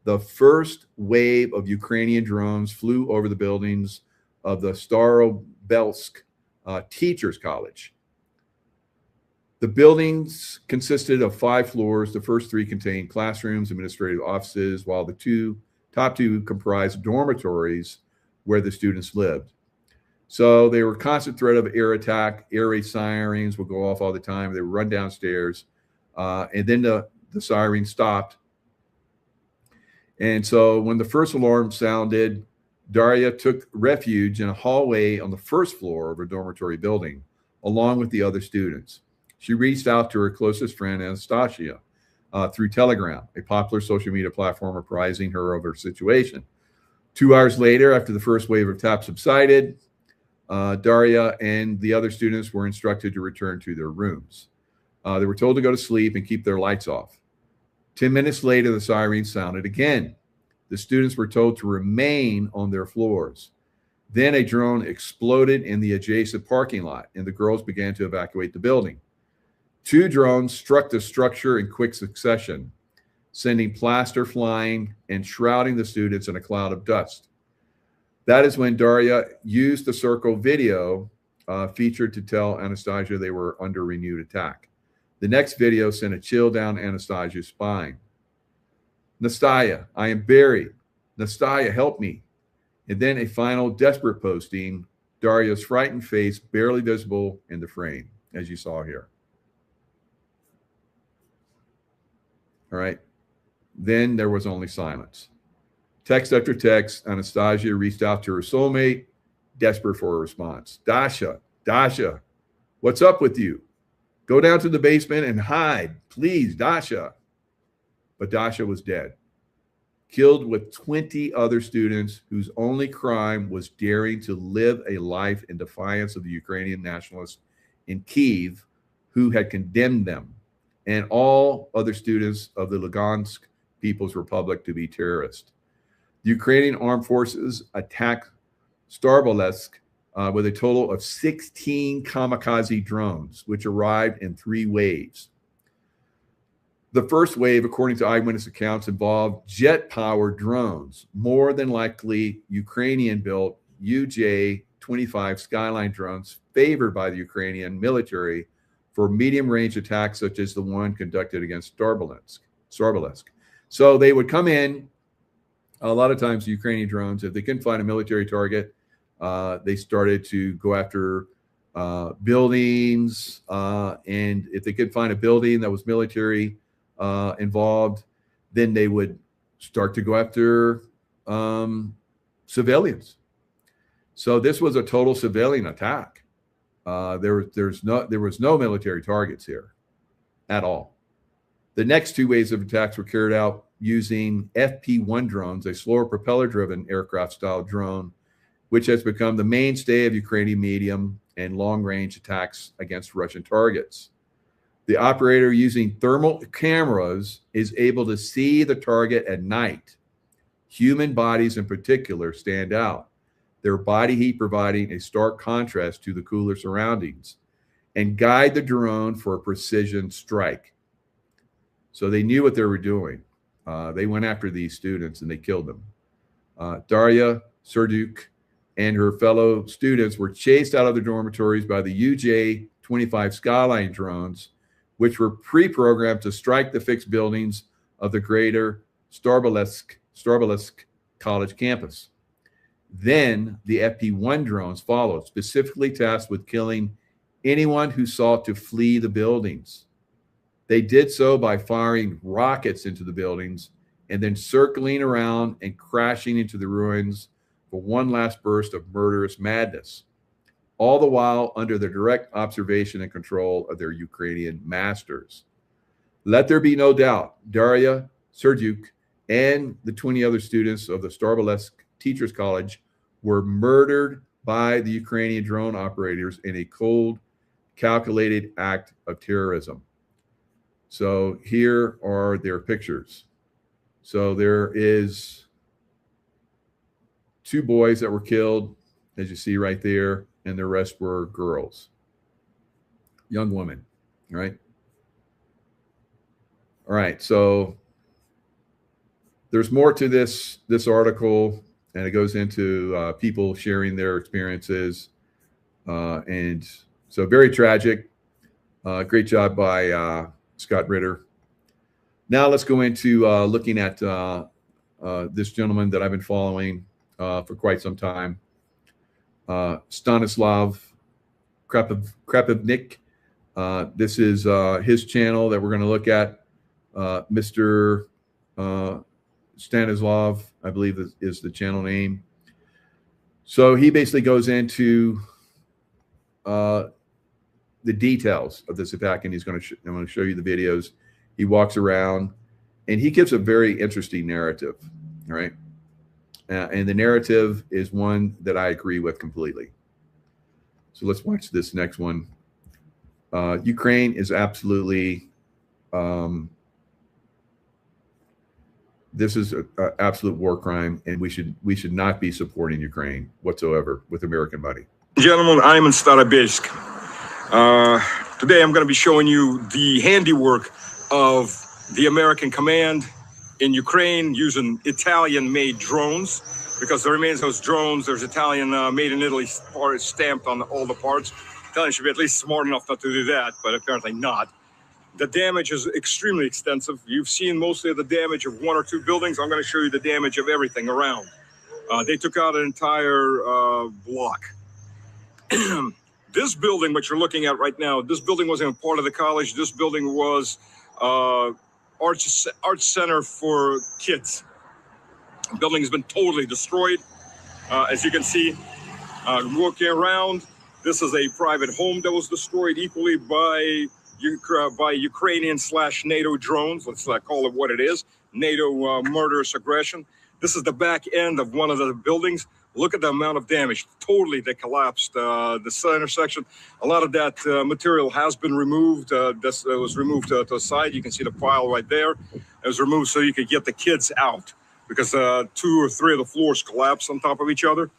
the first wave of Ukrainian drones flew over the buildings of the Starobelsk Teachers College. The buildings consisted of 5 floors. The first 3 contained classrooms, administrative offices, while the top two comprised dormitories where the students lived. So they were constant threat of air attack. Air raid sirens would go off all the time. They would run downstairs. And then the siren stopped. And so when the first alarm sounded, Daria took refuge in a hallway on the first floor of her dormitory building, along with the other students. She reached out to her closest friend, Anastasia, through Telegram, a popular social media platform, apprising her of her situation. 2 hours later, after the first wave of attacks subsided, Daria and the other students were instructed to return to their rooms. They were told to go to sleep and keep their lights off. 10 minutes later, the siren sounded again. The students were told to remain on their floors. Then a drone exploded in the adjacent parking lot, and the girls began to evacuate the building. 2 drones struck the structure in quick succession, sending plaster flying and shrouding the students in a cloud of dust. That is when Daria used the circle video featured to tell Anastasia they were under renewed attack. The next video sent a chill down Anastasia's spine. Nastya, I am buried. Nastya, help me. And then a final desperate posting, Daria's frightened face barely visible in the frame, as you saw here. All right. Then there was only silence. Text after text, Anastasia reached out to her soulmate, desperate for a response. Dasha, what's up with you? Go down to the basement and hide, please, Dasha. But Dasha was dead, killed with 20 other students whose only crime was daring to live a life in defiance of the Ukrainian nationalists in Kyiv who had condemned them and all other students of the Lugansk People's Republic to be terrorists. The Ukrainian armed forces attacked Starobelsk with a total of 16 kamikaze drones, which arrived in 3 waves. The first wave, according to eyewitness accounts, involved jet-powered drones, more than likely Ukrainian-built UJ-25 Skyline drones favored by the Ukrainian military for medium-range attacks such as the one conducted against Starobelsk. So they would come in, a lot of times the Ukrainian drones, if they couldn't find a military target, they started to go after buildings, and if they could find a building that was military involved, then they would start to go after civilians. So this was a total civilian attack. There was no military targets here at all. The next 2 waves of attacks were carried out using FP-1 drones, a slower propeller-driven aircraft-style drone, which has become the mainstay of Ukrainian medium and long-range attacks against Russian targets. The operator using thermal cameras is able to see the target at night. Human bodies in particular stand out, their body heat providing a stark contrast to the cooler surroundings, and guide the drone for a precision strike. So they knew what they were doing. They went after these students and they killed them. Daria Serdyuk and her fellow students were chased out of their dormitories by the UJ-25 Skyline drones, which were pre-programmed to strike the fixed buildings of the greater Starobelsk College campus. Then the FP-1 drones followed, specifically tasked with killing anyone who sought to flee the buildings. They did so by firing rockets into the buildings and then circling around and crashing into the ruins for one last burst of murderous madness, all the while under the direct observation and control of their Ukrainian masters. Let there be no doubt, Daria Serdyuk and the 20 other students of the Starbalesque Teachers College were murdered by the Ukrainian drone operators in a cold, calculated act of terrorism. So here are their pictures. So there is 2 boys that were killed, as you see right there, and the rest were girls, young women, right? All right, so there's more to this article, and it goes into people sharing their experiences, and so very tragic. Great job by Scott Ritter. Now let's go into looking at this gentleman that I've been following for quite some time, Stanislav Krapivnik. This is his channel that we're going to look at. Mr. Stanislav, I believe is the channel name. So he basically goes into the details of this attack, and I'm going to show you the videos. He walks around, and he gives a very interesting narrative, all right? And the narrative is one that I agree with completely. So let's watch this next one. Ukraine is absolutely, this is an absolute war crime, and we should not be supporting Ukraine whatsoever with American money. Gentlemen, I'm in Starobelsk. Today I'm going to be showing you the handiwork of the American command in Ukraine using Italian-made drones, because the remains of those drones, there's Italian made in Italy stamped on all the parts. Italians should be at least smart enough not to do that, but apparently not. The damage is extremely extensive. You've seen mostly of the damage of 1 or 2 buildings. I'm going to show you the damage of everything around. They took out an entire block. This building, what you're looking at right now, this building wasn't even part of the college. This building was arts center for kids. The building has been totally destroyed. As you can see, walking around, this is a private home that was destroyed equally by Ukrainian/NATO drones. Let's call it what it is. NATO murderous aggression. This is the back end of one of the buildings. Look at the amount of damage. Totally, they collapsed the center section. A lot of that material has been removed. This was removed to the side. You can see the pile right there. It was removed so you could get the kids out, because 2 or 3 of the floors collapsed on top of each other.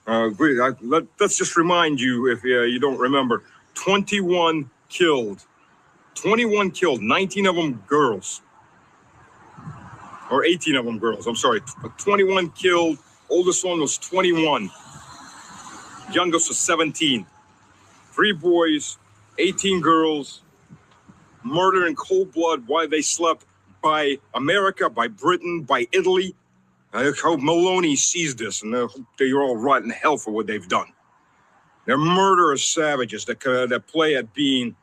Let's just remind you, if you don't remember, 21 killed. 21 killed, 19 of them girls. Or 18 of them girls, I'm sorry. 21 killed. Oldest one was 21. Youngest was 17. 3 boys, 18 girls, murder in cold blood while they slept, by America, by Britain, by Italy. I hope Maloney sees this, and they're all rotten in hell for what they've done. They're murderous savages that play at being,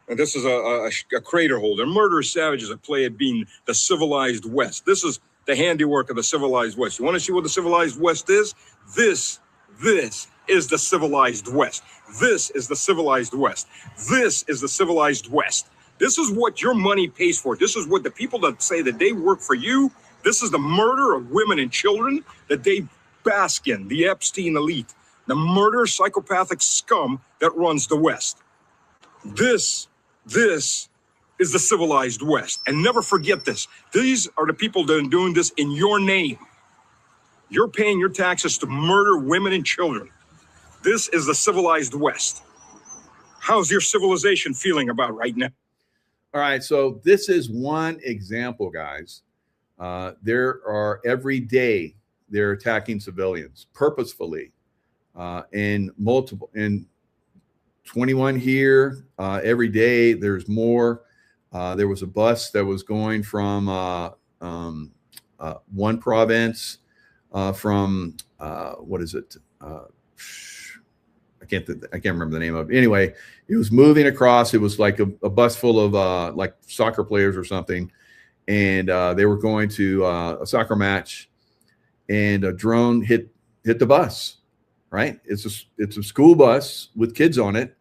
and this is a crater hole. They're murderous savages that play at being the civilized West. This is the handiwork of the civilized West. You want to see what the civilized West is? This is the civilized West. This is the civilized West. This is the civilized West. This is what your money pays for. This is what the people that say that they work for you, this is the murder of women and children that they bask in, the Epstein elite, the murder psychopathic scum that runs the West. This is the civilized West. And never forget this. These are the people that are doing this in your name. You're paying your taxes to murder women and children. This is the civilized West. How's your civilization feeling about right now? All right, so this is one example, guys. There are every day they're attacking civilians purposefully, in 21 here every day. There's more. There was a bus that was going from one province from what is it? I can't remember the name of it. Anyway, it was moving across. It was like a bus full of like soccer players or something, and they were going to a soccer match, and a drone hit the bus. Right? It's a school bus with kids on it.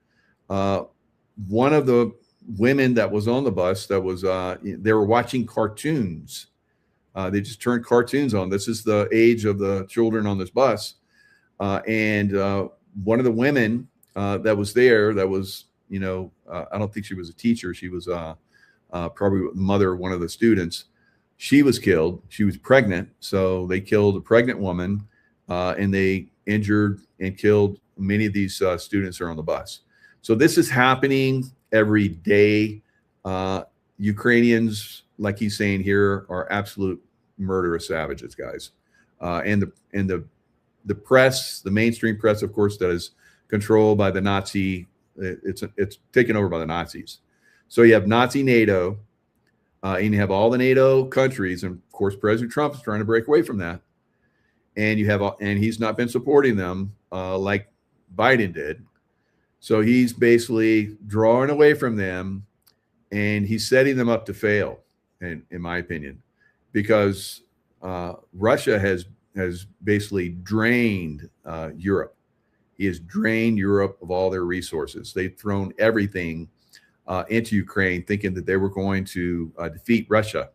One of the women that was on the bus, that was they were watching cartoons They just turned cartoons on. This is the age of the children on this bus. And one of the women that was there, that was, you know, I don't think she was a teacher. She was probably the mother of one of the students. She was killed. She was pregnant. So they killed a pregnant woman, and they injured and killed many of these students who are on the bus. So this is happening every day. Ukrainians, like he's saying here, are absolute murderous savages, guys. And the press, the mainstream press, of course, that is controlled by the Nazi. It's taken over by the Nazis. So you have Nazi NATO, and you have all the NATO countries, and of course President Trump is trying to break away from that. And you have, and he's not been supporting them like Biden did. So he's basically drawing away from them, and he's setting them up to fail, in my opinion, because Russia has basically drained Europe. He has drained Europe of all their resources. They've thrown everything into Ukraine, thinking that they were going to defeat Russia.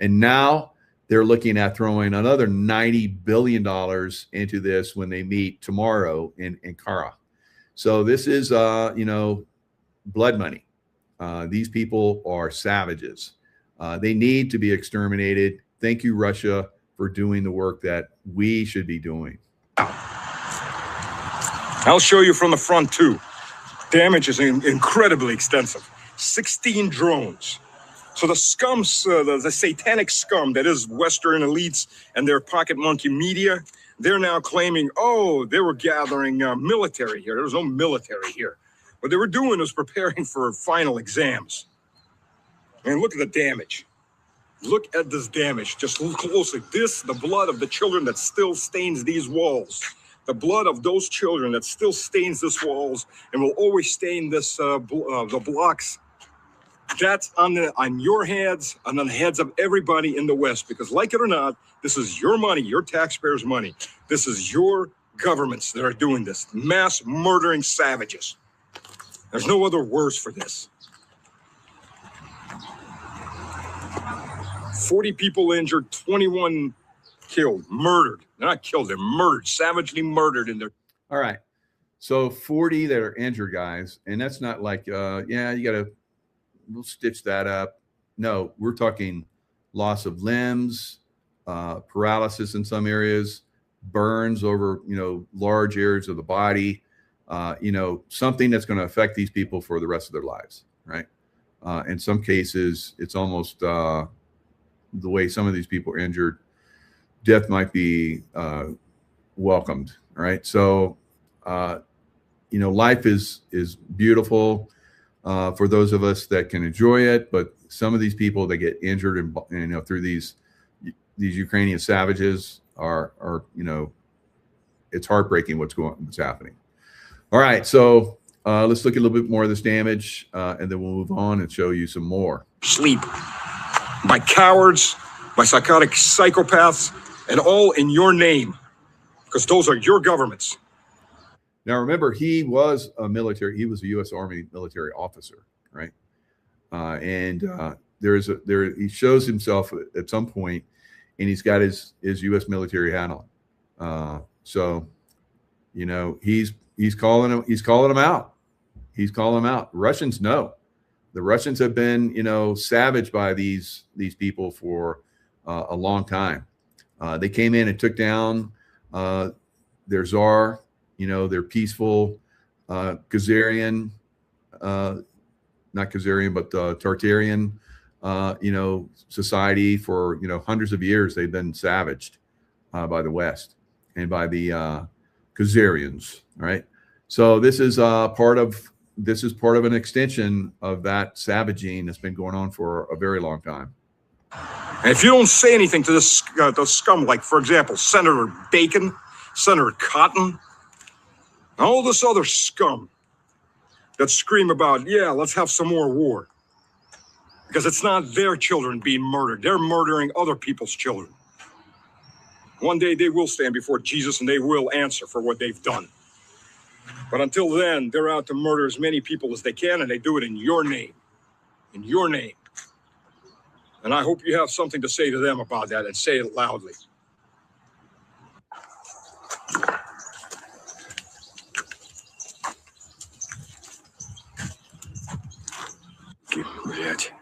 And now they're looking at throwing another $90 billion into this when they meet tomorrow in Ankara. So this is, you know, blood money. These people are savages. They need to be exterminated. Thank you, Russia, for doing the work that we should be doing. I'll show you from the front, too. Damage is incredibly extensive. 16 drones. So the scum, the satanic scum that is Western elites and their pocket monkey media, they're now claiming, oh, they were gathering military here. There was no military here. What they were doing was preparing for final exams. And look at the damage. Look at this damage. Just look closely. This, the blood of the children that still stains these walls. The blood of those children that still stains this walls and will always stain this the blocks. That's on your heads and on the heads of everybody in the West, because like it or not, this is your money, your taxpayers' money. This is your governments that are doing this. Mass murdering savages. There's no other words for this. 40 people injured, 21 killed, murdered. They're not killed, they're murdered, savagely murdered in their... All right. So 40 that are injured, guys. And that's not like, yeah, you got to, we'll stitch that up. No, we're talking loss of limbs, paralysis in some areas, burns over, you know, large areas of the body, you know, something that's going to affect these people for the rest of their lives, right? In some cases, it's almost the way some of these people are injured, death might be welcomed, right? So, you know, life is beautiful for those of us that can enjoy it, but some of these people that get injured and you know, through these Ukrainian savages are you know, it's heartbreaking what's happening. All right, so let's look at a little bit more of this damage, and then we'll move on and show you some more. Sleep by cowards, by psychotic psychopaths, and all in your name, because those are your governments. Now, remember, he was a U.S. Army military officer, right? He shows himself at some point, and he's got his U.S. military hat on. So, you know, he's calling them out. He's calling them out. Russians know. The Russians have been, you know, savaged by these people for a long time. They came in and took down their czar, you know, their peaceful Khazarian, not Khazarian, but Tartarian, you know, society for, you know, hundreds of years. They've been savaged by the West and by the Khazarians, right? So this is part of an extension of that savaging that's been going on for a very long time. And if you don't say anything to this those scum, like, for example, Senator Bacon, Senator Cotton, all this other scum that scream about, yeah, let's have some more war. Because it's not their children being murdered. They're murdering other people's children. One day they will stand before Jesus and they will answer for what they've done. But until then, they're out to murder as many people as they can, and they do it in your name. In your name. And I hope you have something to say to them about that and say it loudly. Блять.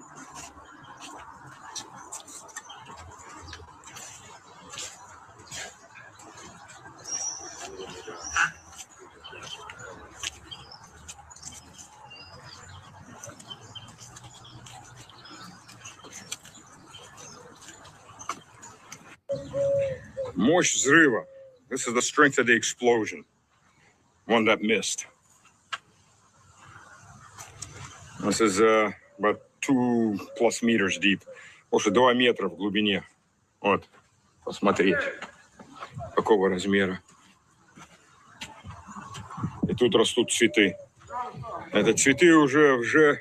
Мощь взрыва. This is the strength of the explosion. One that missed. This is about 2+ meters deep. Больше 2 метра в глубине. Вот. Посмотреть. Какого размера. И тут растут цветы. Это цветы уже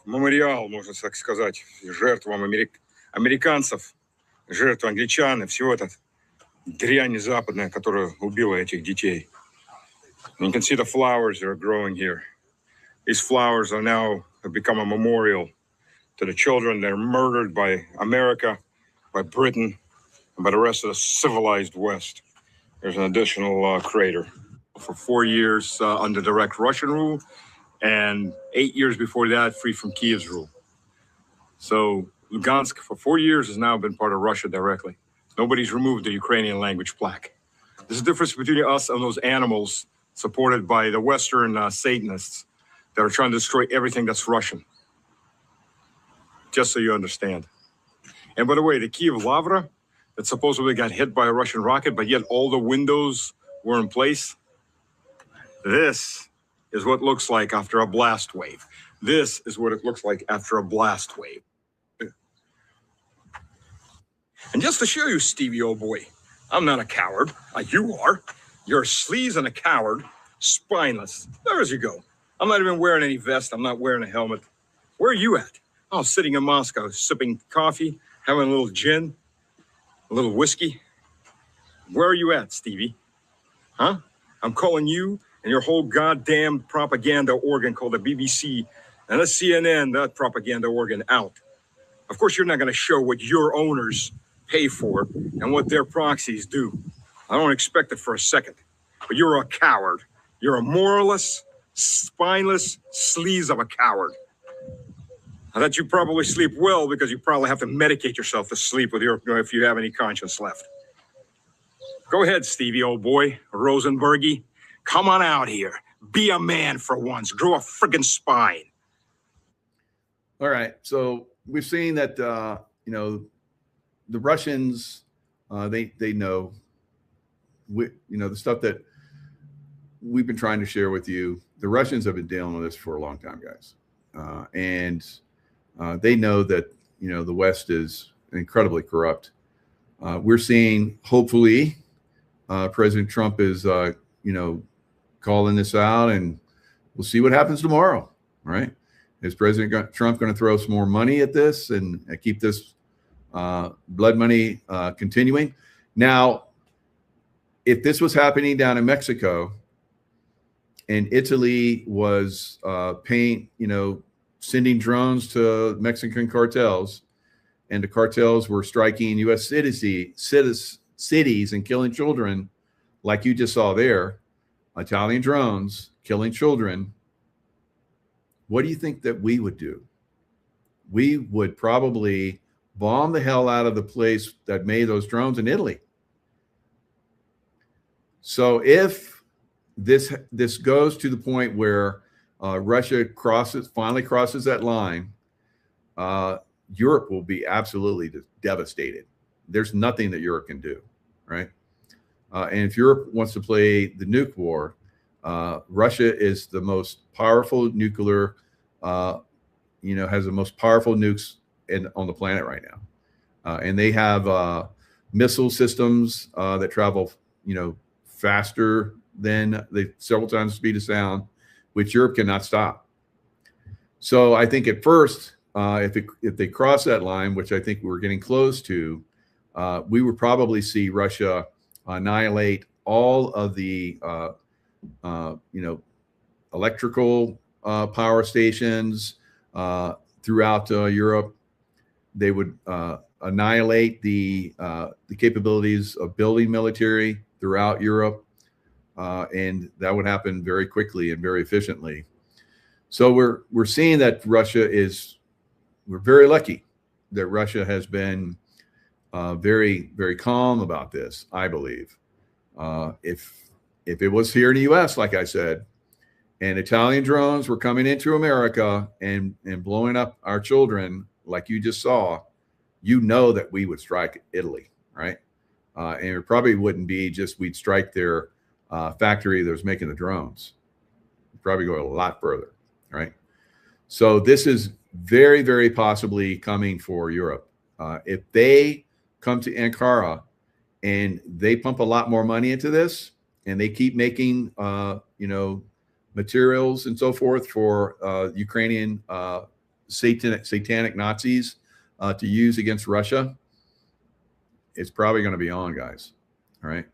мемориал, можно так сказать, жертвам американцев, жертв англичан и всего это дрянь западная, которая убила этих детей. And you can see the flowers that are growing here. These flowers are now have become a memorial to the children that are murdered by America, by Britain, and by the rest of the civilized West. There's an additional crater. For 4 years under direct Russian rule, and 8 years before that, free from Kiev's rule. So Lugansk for 4 years has now been part of Russia directly. Nobody's removed the Ukrainian language plaque. There's a difference between us and those animals supported by the Western Satanists that are trying to destroy everything that's Russian. Just so you understand. And by the way, the Kiev Lavra that supposedly got hit by a Russian rocket, but yet all the windows were in place. This is what it looks like after a blast wave. This is what it looks like after a blast wave. And just to show you, Stevie, old boy, I'm not a coward. You are. You're a sleaze and a coward, spineless. There you go. I'm not even wearing any vest. I'm not wearing a helmet. Where are you at? Oh, sitting in Moscow, sipping coffee, having a little gin, a little whiskey. Where are you at, Stevie? Huh? I'm calling you and your whole goddamn propaganda organ called the BBC and the CNN, that propaganda organ, out. Of course, you're not going to show what your owners pay for and what their proxies do. I don't expect it for a second. But you're a coward. You're a moralless, spineless sleaze of a coward. I thought you probably sleep well because you probably have to medicate yourself to sleep with if you have any conscience left. Go ahead, Stevie, old boy, Rosenbergy. Come on out here. Be a man for once. Grow a friggin' spine. All right. So we've seen that, the Russians, they know, the stuff that we've been trying to share with you. The Russians have been dealing with this for a long time, guys. And they know that, the West is incredibly corrupt. We're seeing, hopefully, President Trump is, calling this out, and we'll see what happens tomorrow, right? Is President Trump going to throw some more money at this and keep this blood money continuing? Now, if this was happening down in Mexico and Italy was paying, sending drones to Mexican cartels, and the cartels were striking U.S. cities and killing children, like you just saw there, Italian drones killing children, what do you think that we would do? We would probably bomb the hell out of the place that made those drones in Italy. So if this goes to the point where Russia finally crosses that line, Europe will be absolutely devastated. There's nothing that Europe can do, right? And if Europe wants to play the nuke war, Russia is the most powerful nuclear, has the most powerful nukes on the planet right now. And they have missile systems that travel, faster than several times the speed of sound, which Europe cannot stop. So I think at first, if they cross that line, which I think we're getting close to, we would probably see Russia annihilate all of the electrical power stations throughout Europe. they would annihilate the capabilities of building military throughout Europe, and that would happen very quickly and very efficiently. So we're seeing that we're very lucky that Russia has been very, very calm about this, I believe. If it was here in the U.S., like I said, and Italian drones were coming into America and blowing up our children, like you just saw, you know that we would strike Italy, right? And it probably wouldn't be just we'd strike their factory that was making the drones. We'd probably go a lot further, right? So this is very, very possibly coming for Europe. If they come to Ankara and they pump a lot more money into this, and they keep making, materials and so forth for Ukrainian satanic Nazis to use against Russia, it's probably going to be on, guys. All right.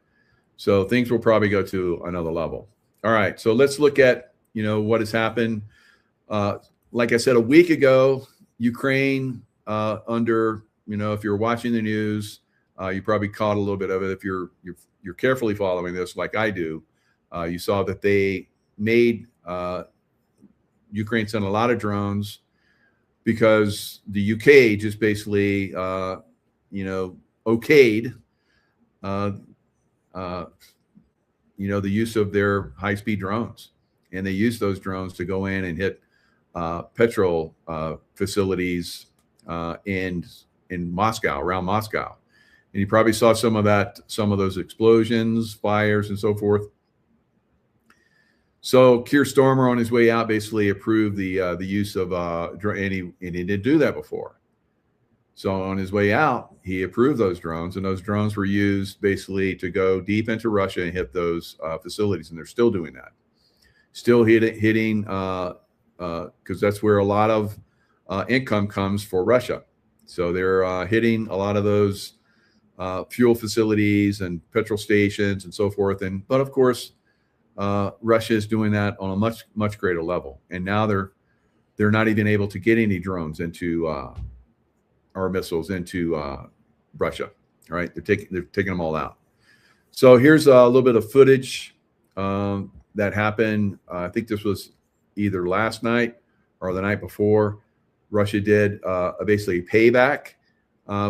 So things will probably go to another level. All right. So let's look at, what has happened. Like I said, a week ago, Ukraine under, if you're watching the news, you probably caught a little bit of it. If you're carefully following this, like I do, you saw that they made Ukraine send a lot of drones because the UK just basically, okayed, the use of their high-speed drones, and they used those drones to go in and hit petrol facilities in Moscow, around Moscow. And you probably saw some of those explosions, fires, and so forth. So Keir Starmer, on his way out, basically approved the use of and he didn't do that before. So on his way out, he approved those drones, and those drones were used basically to go deep into Russia and hit those facilities, and they're still doing that. Still hitting because that's where a lot of income comes for Russia. So they're hitting a lot of those fuel facilities and petrol stations and so forth. But of course, Russia is doing that on a much, much greater level. And now they're not even able to get any drones into or missiles into Russia. All right, they're taking them all out. So here's a little bit of footage that happened. I think this was either last night or the night before. Russia did basically payback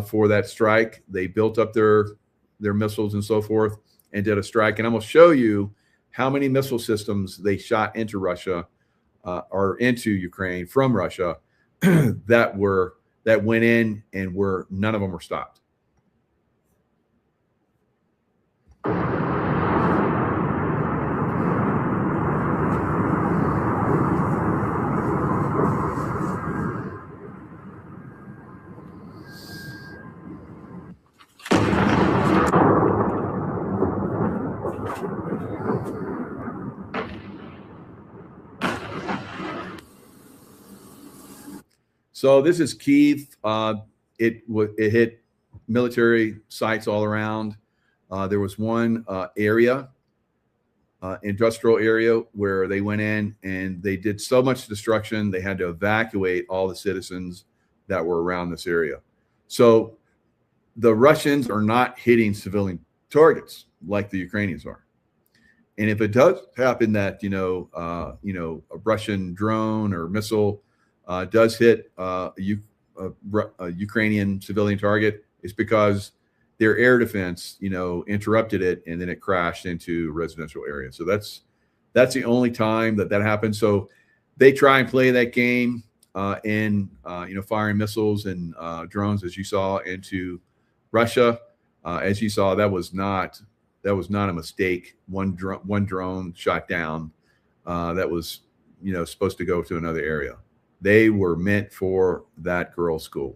for that strike. They built up their missiles and so forth and did a strike. And I'm going to show you how many missile systems they shot into Russia or into Ukraine from Russia that went in and none of them were stopped. So this is Kyiv. It hit military sites all around. There was one industrial area, where they went in and they did so much destruction, they had to evacuate all the citizens that were around this area. So the Russians are not hitting civilian targets like the Ukrainians are. And if it does happen that, a Russian drone or missile does hit a Ukrainian civilian target, it's because their air defense, interrupted it, and then it crashed into residential areas. So that's the only time that happens. So they try and play that game in firing missiles and drones, as you saw, into Russia. As you saw, that was not a mistake. One drone shot down that was supposed to go to another area. They were meant for that girls' school.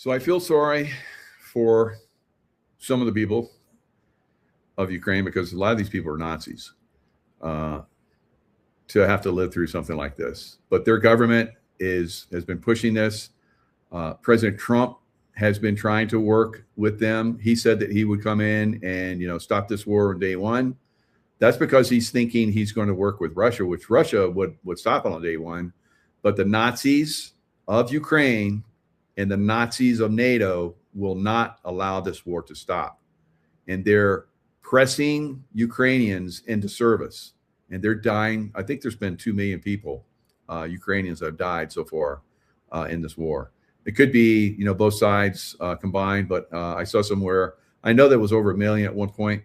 So I feel sorry for some of the people of Ukraine, because a lot of these people are Nazis, to have to live through something like this. But their government has been pushing this. President Trump has been trying to work with them. He said that he would come in and, stop this war on day one. That's because he's thinking he's going to work with Russia, which Russia would stop it on day one. But the Nazis of Ukraine and the Nazis of NATO will not allow this war to stop. And they're pressing Ukrainians into service. And they're dying. I think there's been 2 million people, Ukrainians, that have died so far in this war. It could be, both sides combined, but I saw somewhere, I know there was over 1 million at one point.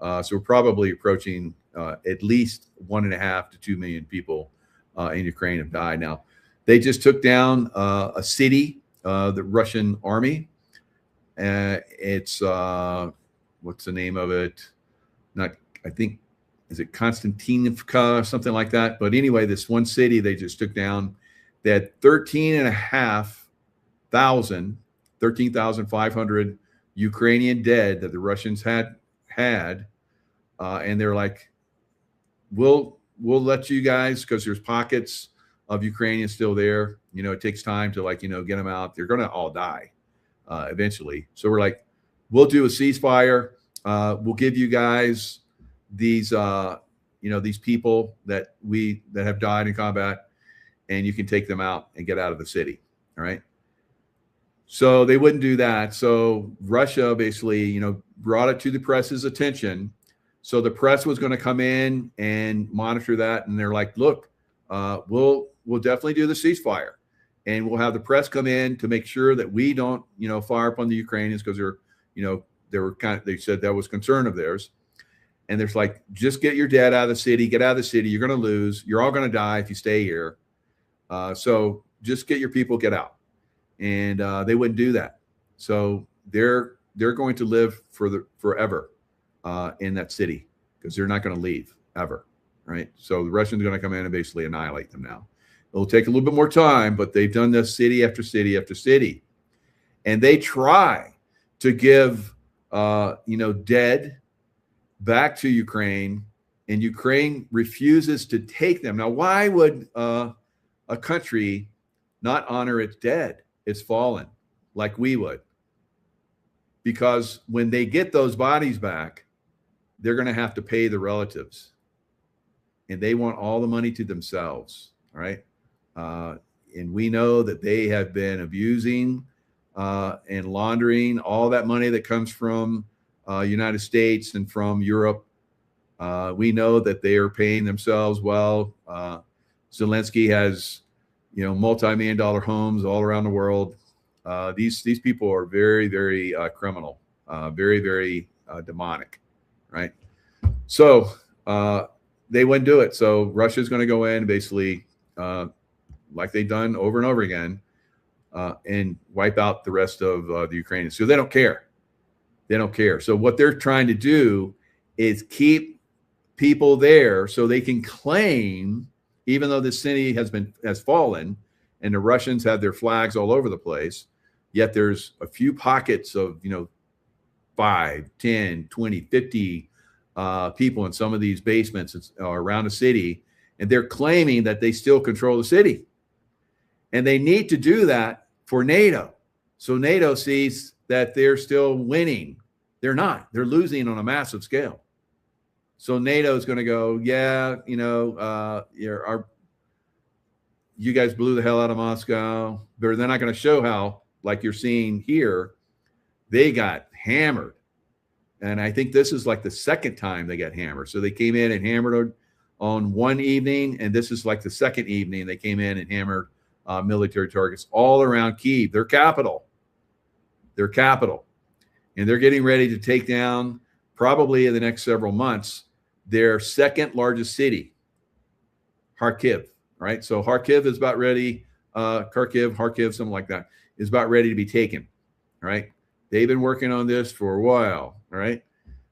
So we're probably approaching at least 1.5 to 2 million people in Ukraine have died. Now, they just took down a city, the Russian army. It's, what's the name of it? Is it Konstantinivka or something like that? But anyway, this one city they just took down. They had 13,500 Ukrainian dead that the Russians had. And they're like, we'll let you guys, because there's pockets of Ukrainians still there. It takes time to get them out. They're going to all die eventually. So we're like, we'll do a ceasefire. We'll give you guys these, these people that have died in combat, and you can take them out and get out of the city. All right. So they wouldn't do that. So Russia basically, brought it to the press's attention. So the press was going to come in and monitor that. And they're like, look, we'll definitely do the ceasefire, and we'll have the press come in to make sure that we don't, fire upon the Ukrainians, because they said that was concern of theirs. And there's like, just get your dad out of the city, get out of the city. You're going to lose. You're all going to die if you stay here. So just get your people, get out. And they wouldn't do that. So they're going to live forever in that city, because they're not going to leave ever. Right. So the Russians are going to come in and basically annihilate them now. It'll take a little bit more time, but they've done this city after city after city. And they try to give, dead back to Ukraine, and Ukraine refuses to take them. Now, why would a country not honor its dead, its fallen, like we would? Because when they get those bodies back, they're going to have to pay the relatives, and they want all the money to themselves. All right. And we know that they have been abusing and laundering all that money that comes from United States and from Europe. We know that they are paying themselves well. Zelensky has, multi-million-dollar homes all around the world. These people are very, very criminal, very, very demonic, right? So they wouldn't do it. So Russia's going to go in and basically, like they've done over and over again, and wipe out the rest of the Ukrainians. So they don't care. They don't care. So what they're trying to do is keep people there so they can claim, even though the city has fallen and the Russians have their flags all over the place, yet there's a few pockets of 5, 10, 20, 50 people in some of these basements around the city, and they're claiming that they still control the city. And they need to do that for NATO. So NATO sees that they're still winning. They're not. They're losing on a massive scale. So NATO is going to go, yeah, you guys blew the hell out of Moscow. But they're not going to show how, like you're seeing here, they got hammered. And I think this is like the second time they got hammered. So they came in and hammered on one evening, and this is like the second evening they came in and hammered military targets all around Kyiv, their capital. Their capital. And they're getting ready to take down, probably in the next several months, their second largest city, Kharkiv. Right? So Kharkiv is about ready. Kharkiv, something like that, is about ready to be taken. Right? They've been working on this for a while. Right?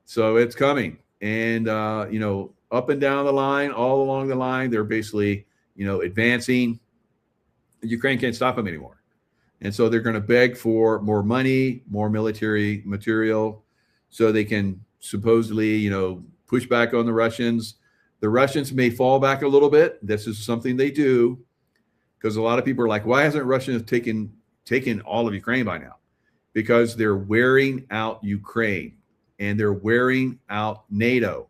So it's coming. And, up and down the line, all along the line, they're basically, advancing. Ukraine can't stop them anymore. And so they're going to beg for more money, more military material, so they can supposedly, you know, push back on the Russians. The Russians may fall back a little bit. This is something they do, because a lot of people are like, why hasn't Russia taken all of Ukraine by now? Because they're wearing out Ukraine and they're wearing out NATO.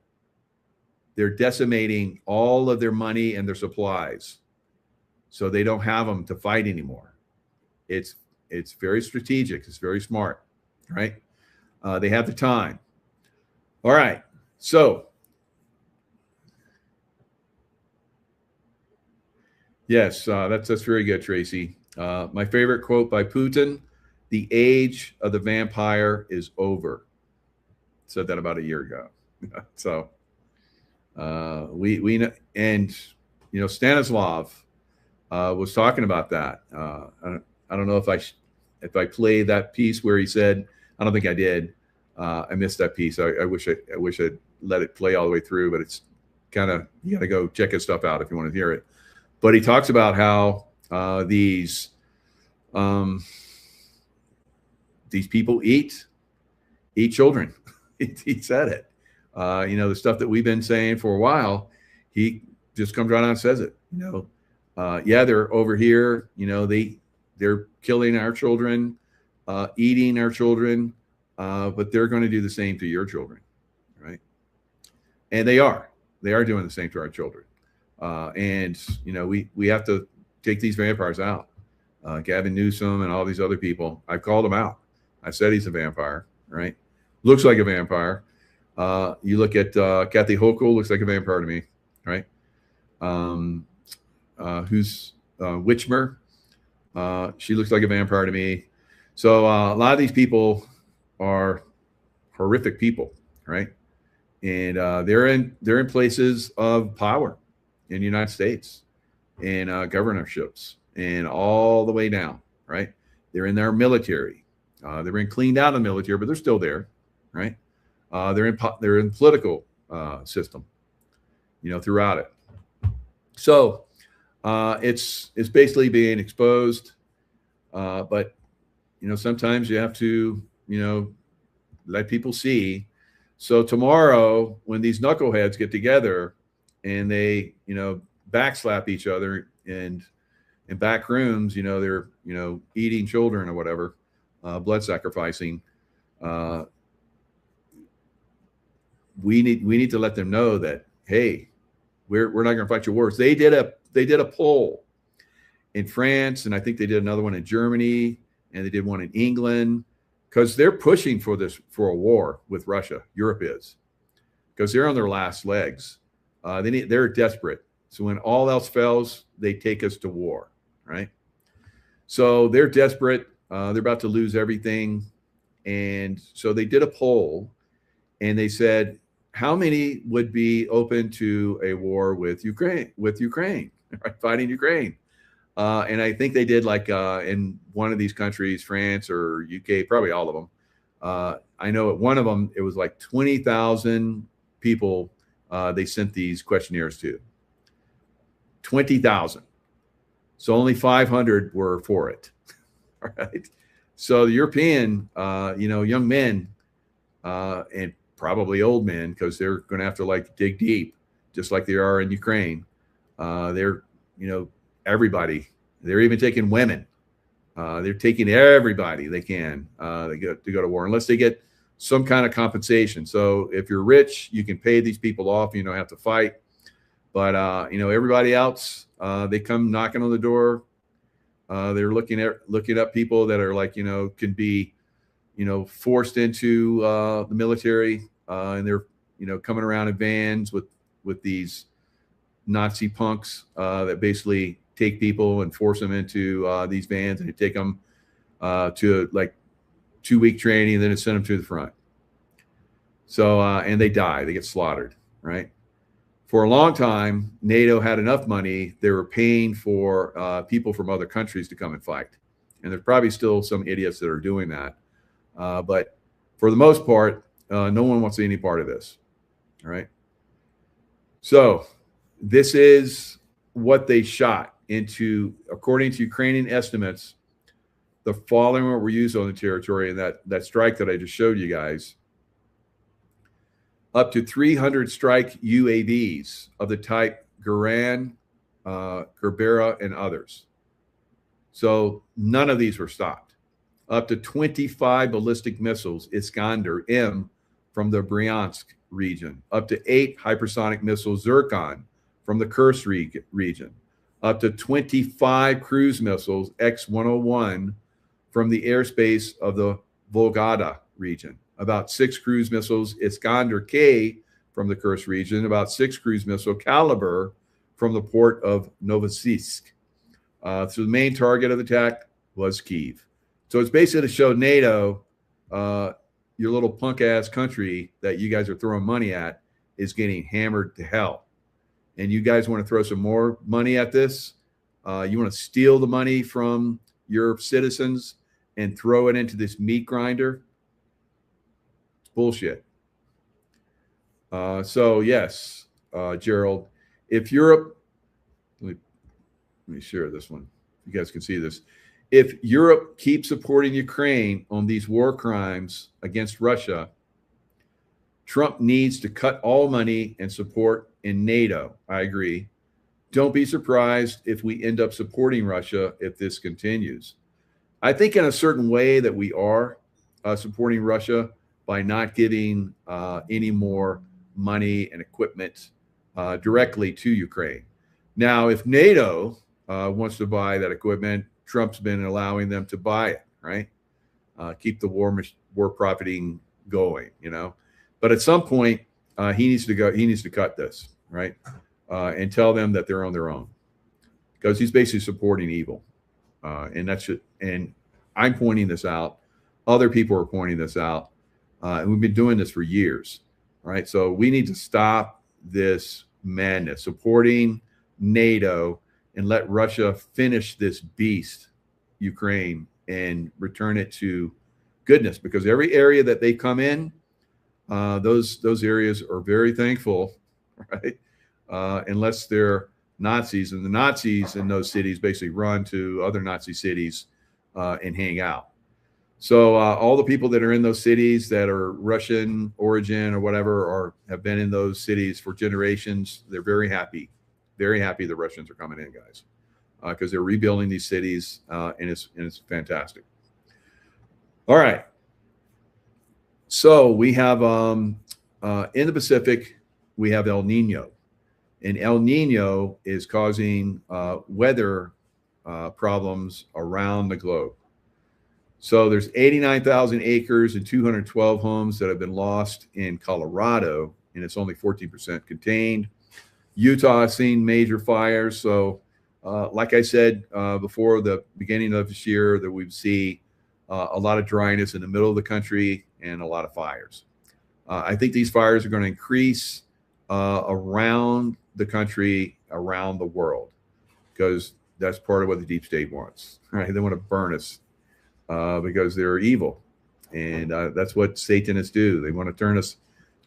They're decimating all of their money and their supplies, so they don't have them to fight anymore. It's very strategic. It's very smart, right? They have the time. All right. So, yes, that's very good, Tracy. My favorite quote by Putin: "The age of the vampire is over." Said that about a year ago. So we know, and you know, Stanislav was talking about that. I don't know if I played that piece where he said, I don't think I did. I missed that piece. I wish I'd let it play all the way through, but it's kind of, you got to go check his stuff out if you want to hear it. But he talks about how these people eat children. He said it. You know, the stuff that we've been saying for a while, he just comes right out and says it. You know, yeah, they're over here. You know, they're killing our children, eating our children, but they're going to do the same to your children, right? And they are doing the same to our children. And you know, we have to take these vampires out. Gavin Newsom and all these other people, I called them out. I said he's a vampire, right? Looks like a vampire. You look at Kathy Hochul, looks like a vampire to me, right? Who's Witchmer? She looks like a vampire to me. So a lot of these people are horrific people, right? And they're in places of power in the United States, and governorships, and all the way down, right? They're in their military. They're in cleaned out of the military, but they're still there, right? They're in political system, you know, throughout it. So it's basically being exposed, but you know, sometimes you have to, you know, let people see. So tomorrow, when these knuckleheads get together and they, you know, backslap each other and in back rooms, you know, they're, you know, eating children or whatever, blood sacrificing. We need to let them know that, hey, we're not going to fight your wars. They did a poll in France, and I think they did another one in Germany, and they did one in England, because they're pushing for a war with Russia. Europe is, because they're on their last legs. They're desperate. So when all else fails, they take us to war, right? So they're desperate. They're about to lose everything, and so they did a poll, and they said, how many would be open to a war with Ukraine, right? Fighting Ukraine? And I think they did, like in one of these countries, France or UK, probably all of them. I know at one of them, it was like 20,000 people they sent these questionnaires to. 20,000. So only 500 were for it. All right. So the European, you know, young men and probably old men, because they're going to have to like dig deep, just like they are in Ukraine. They're, you know, everybody. They're even taking women. They're taking everybody they can to go to war, unless they get some kind of compensation. So if you're rich, you can pay these people off. You don't have to fight. But you know, everybody else, they come knocking on the door. They're looking up people that are like, you know, can be, you know, forced into the military, and they're, you know, coming around in vans with these Nazi punks that basically take people and force them into these vans, and they take them to like 2-week training, and then send them to the front. So and they die, they get slaughtered, right? For a long time, NATO had enough money; they were paying for people from other countries to come and fight, and there's probably still some idiots that are doing that. But for the most part, no one wants any part of this. All right. So this is what they shot into, according to Ukrainian estimates, the following were used on the territory in that strike that I just showed you guys. Up to 300 strike UAVs of the type Guran, Gerbera, and others. So none of these were stopped. Up to 25 ballistic missiles, Iskander-M, from the Bryansk region. Up to 8 hypersonic missiles, Zircon, from the Kursk region. Up to 25 cruise missiles, X-101, from the airspace of the Volgograd region. About 6 cruise missiles, Iskander-K, from the Kursk region. About 6 cruise missile Caliber from the port of Novosibirsk. So the main target of the attack was Kyiv. So it's basically to show NATO, your little punk-ass country that you guys are throwing money at is getting hammered to hell. And you guys want to throw some more money at this? You want to steal the money from your citizens and throw it into this meat grinder? It's bullshit. So yes, Gerald, if Europe, let me share this one. You guys can see this. If Europe keeps supporting Ukraine on these war crimes against Russia, Trump needs to cut all money and support in NATO. I agree. Don't be surprised if we end up supporting Russia if this continues. I think in a certain way that we are supporting Russia by not giving any more money and equipment directly to Ukraine. Now, if NATO wants to buy that equipment, Trump's been allowing them to buy it, right? Keep the war profiting going, you know. But at some point, he needs to go. He needs to cut this, right, and tell them that they're on their own, because he's basically supporting evil, and that's it. And I'm pointing this out. Other people are pointing this out, and we've been doing this for years, right? So we need to stop this madness, supporting NATO, and let Russia finish this beast, Ukraine, and return it to goodness. Because every area that they come in, those areas are very thankful, right? Unless they're Nazis, and the Nazis in those cities basically run to other Nazi cities and hang out. So all the people that are in those cities that are Russian origin or whatever, or have been in those cities for generations, they're very happy the Russians are coming in, guys, because they're rebuilding these cities, and it's fantastic. All right. So we have in the Pacific, we have El Nino, and El Nino is causing weather problems around the globe. So there's 89,000 acres and 212 homes that have been lost in Colorado, and it's only 14% contained. Utah has seen major fires. So like I said before the beginning of this year, that we'd see a lot of dryness in the middle of the country and a lot of fires. I think these fires are going to increase around the country, around the world, because that's part of what the deep state wants, right? They want to burn us because they're evil. And that's what Satanists do. They want to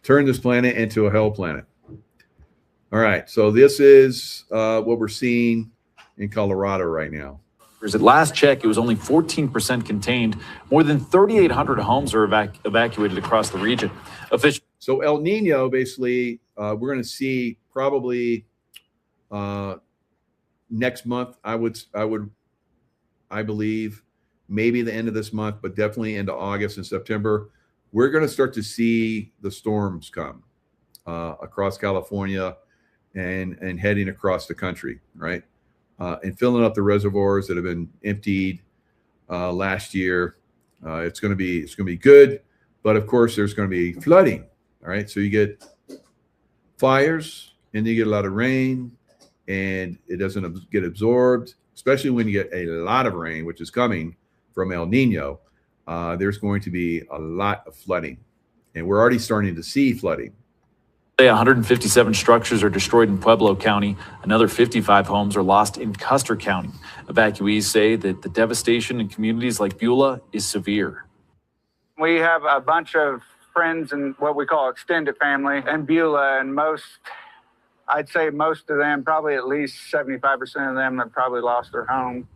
turn this planet into a hell planet. All right, so this is what we're seeing in Colorado right now. At last check, it was only 14% contained. More than 3,800 homes are evacuated across the region. So El Nino, basically, we're going to see probably next month. I believe maybe the end of this month, but definitely into August and September. We're going to start to see the storms come across California and heading across the country, right? And filling up the reservoirs that have been emptied last year. It's going to be good, but of course there's going to be flooding. All right, so you get fires and you get a lot of rain, and it doesn't get absorbed. Especially when you get a lot of rain, which is coming from El Nino. There's going to be a lot of flooding, and we're already starting to see flooding. 157 structures are destroyed in Pueblo County. Another 55 homes are lost in Custer County. Evacuees say that the devastation in communities like Beulah is severe. We have a bunch of friends and what we call extended family in Beulah, and I'd say most of them, probably at least 75% of them, have probably lost their home.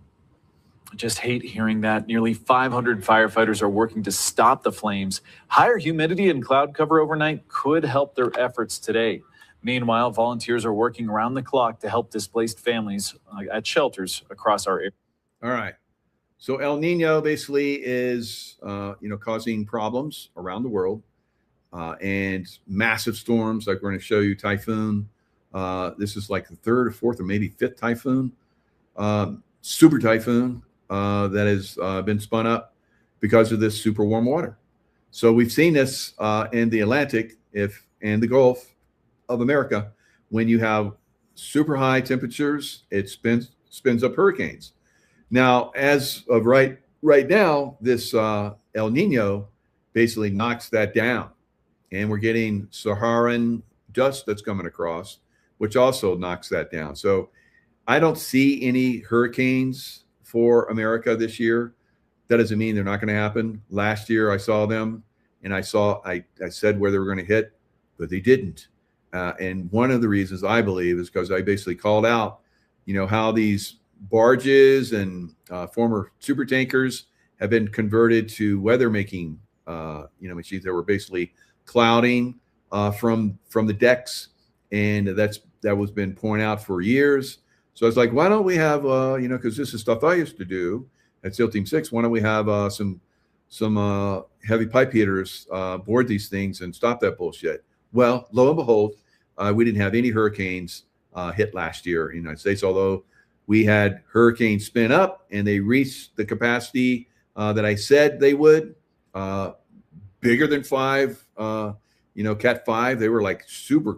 Just hate hearing that. Nearly 500 firefighters are working to stop the flames. Higher humidity and cloud cover overnight could help their efforts today. Meanwhile, volunteers are working around the clock to help displaced families at shelters across our area. All right. So El Nino basically is, causing problems around the world and massive storms. Like we're going to show you typhoon. This is like the third or fourth or maybe fifth typhoon, super typhoon that has been spun up because of this super warm water. So we've seen this in the Atlantic and the Gulf of America. When you have super high temperatures, it spins up hurricanes. Now, as of right now, this El Nino basically knocks that down, and we're getting Saharan dust that's coming across, which also knocks that down. So I don't see any hurricanes for America this year. That doesn't mean they're not going to happen. Last year I saw them, and I said where they were going to hit, but they didn't. And one of the reasons I believe is because I basically called out, how these barges and former super tankers have been converted to weather making machines that were basically clouding from the decks, and that was been pointed out for years. So I was like, why don't we have because this is stuff I used to do at SEAL Team 6. Why don't we have some heavy pipe heaters board these things and stop that bullshit? Well, lo and behold, we didn't have any hurricanes hit last year in the United States, although we had hurricanes spin up and they reached the capacity that I said they would, bigger than 5, Cat 5. They were like super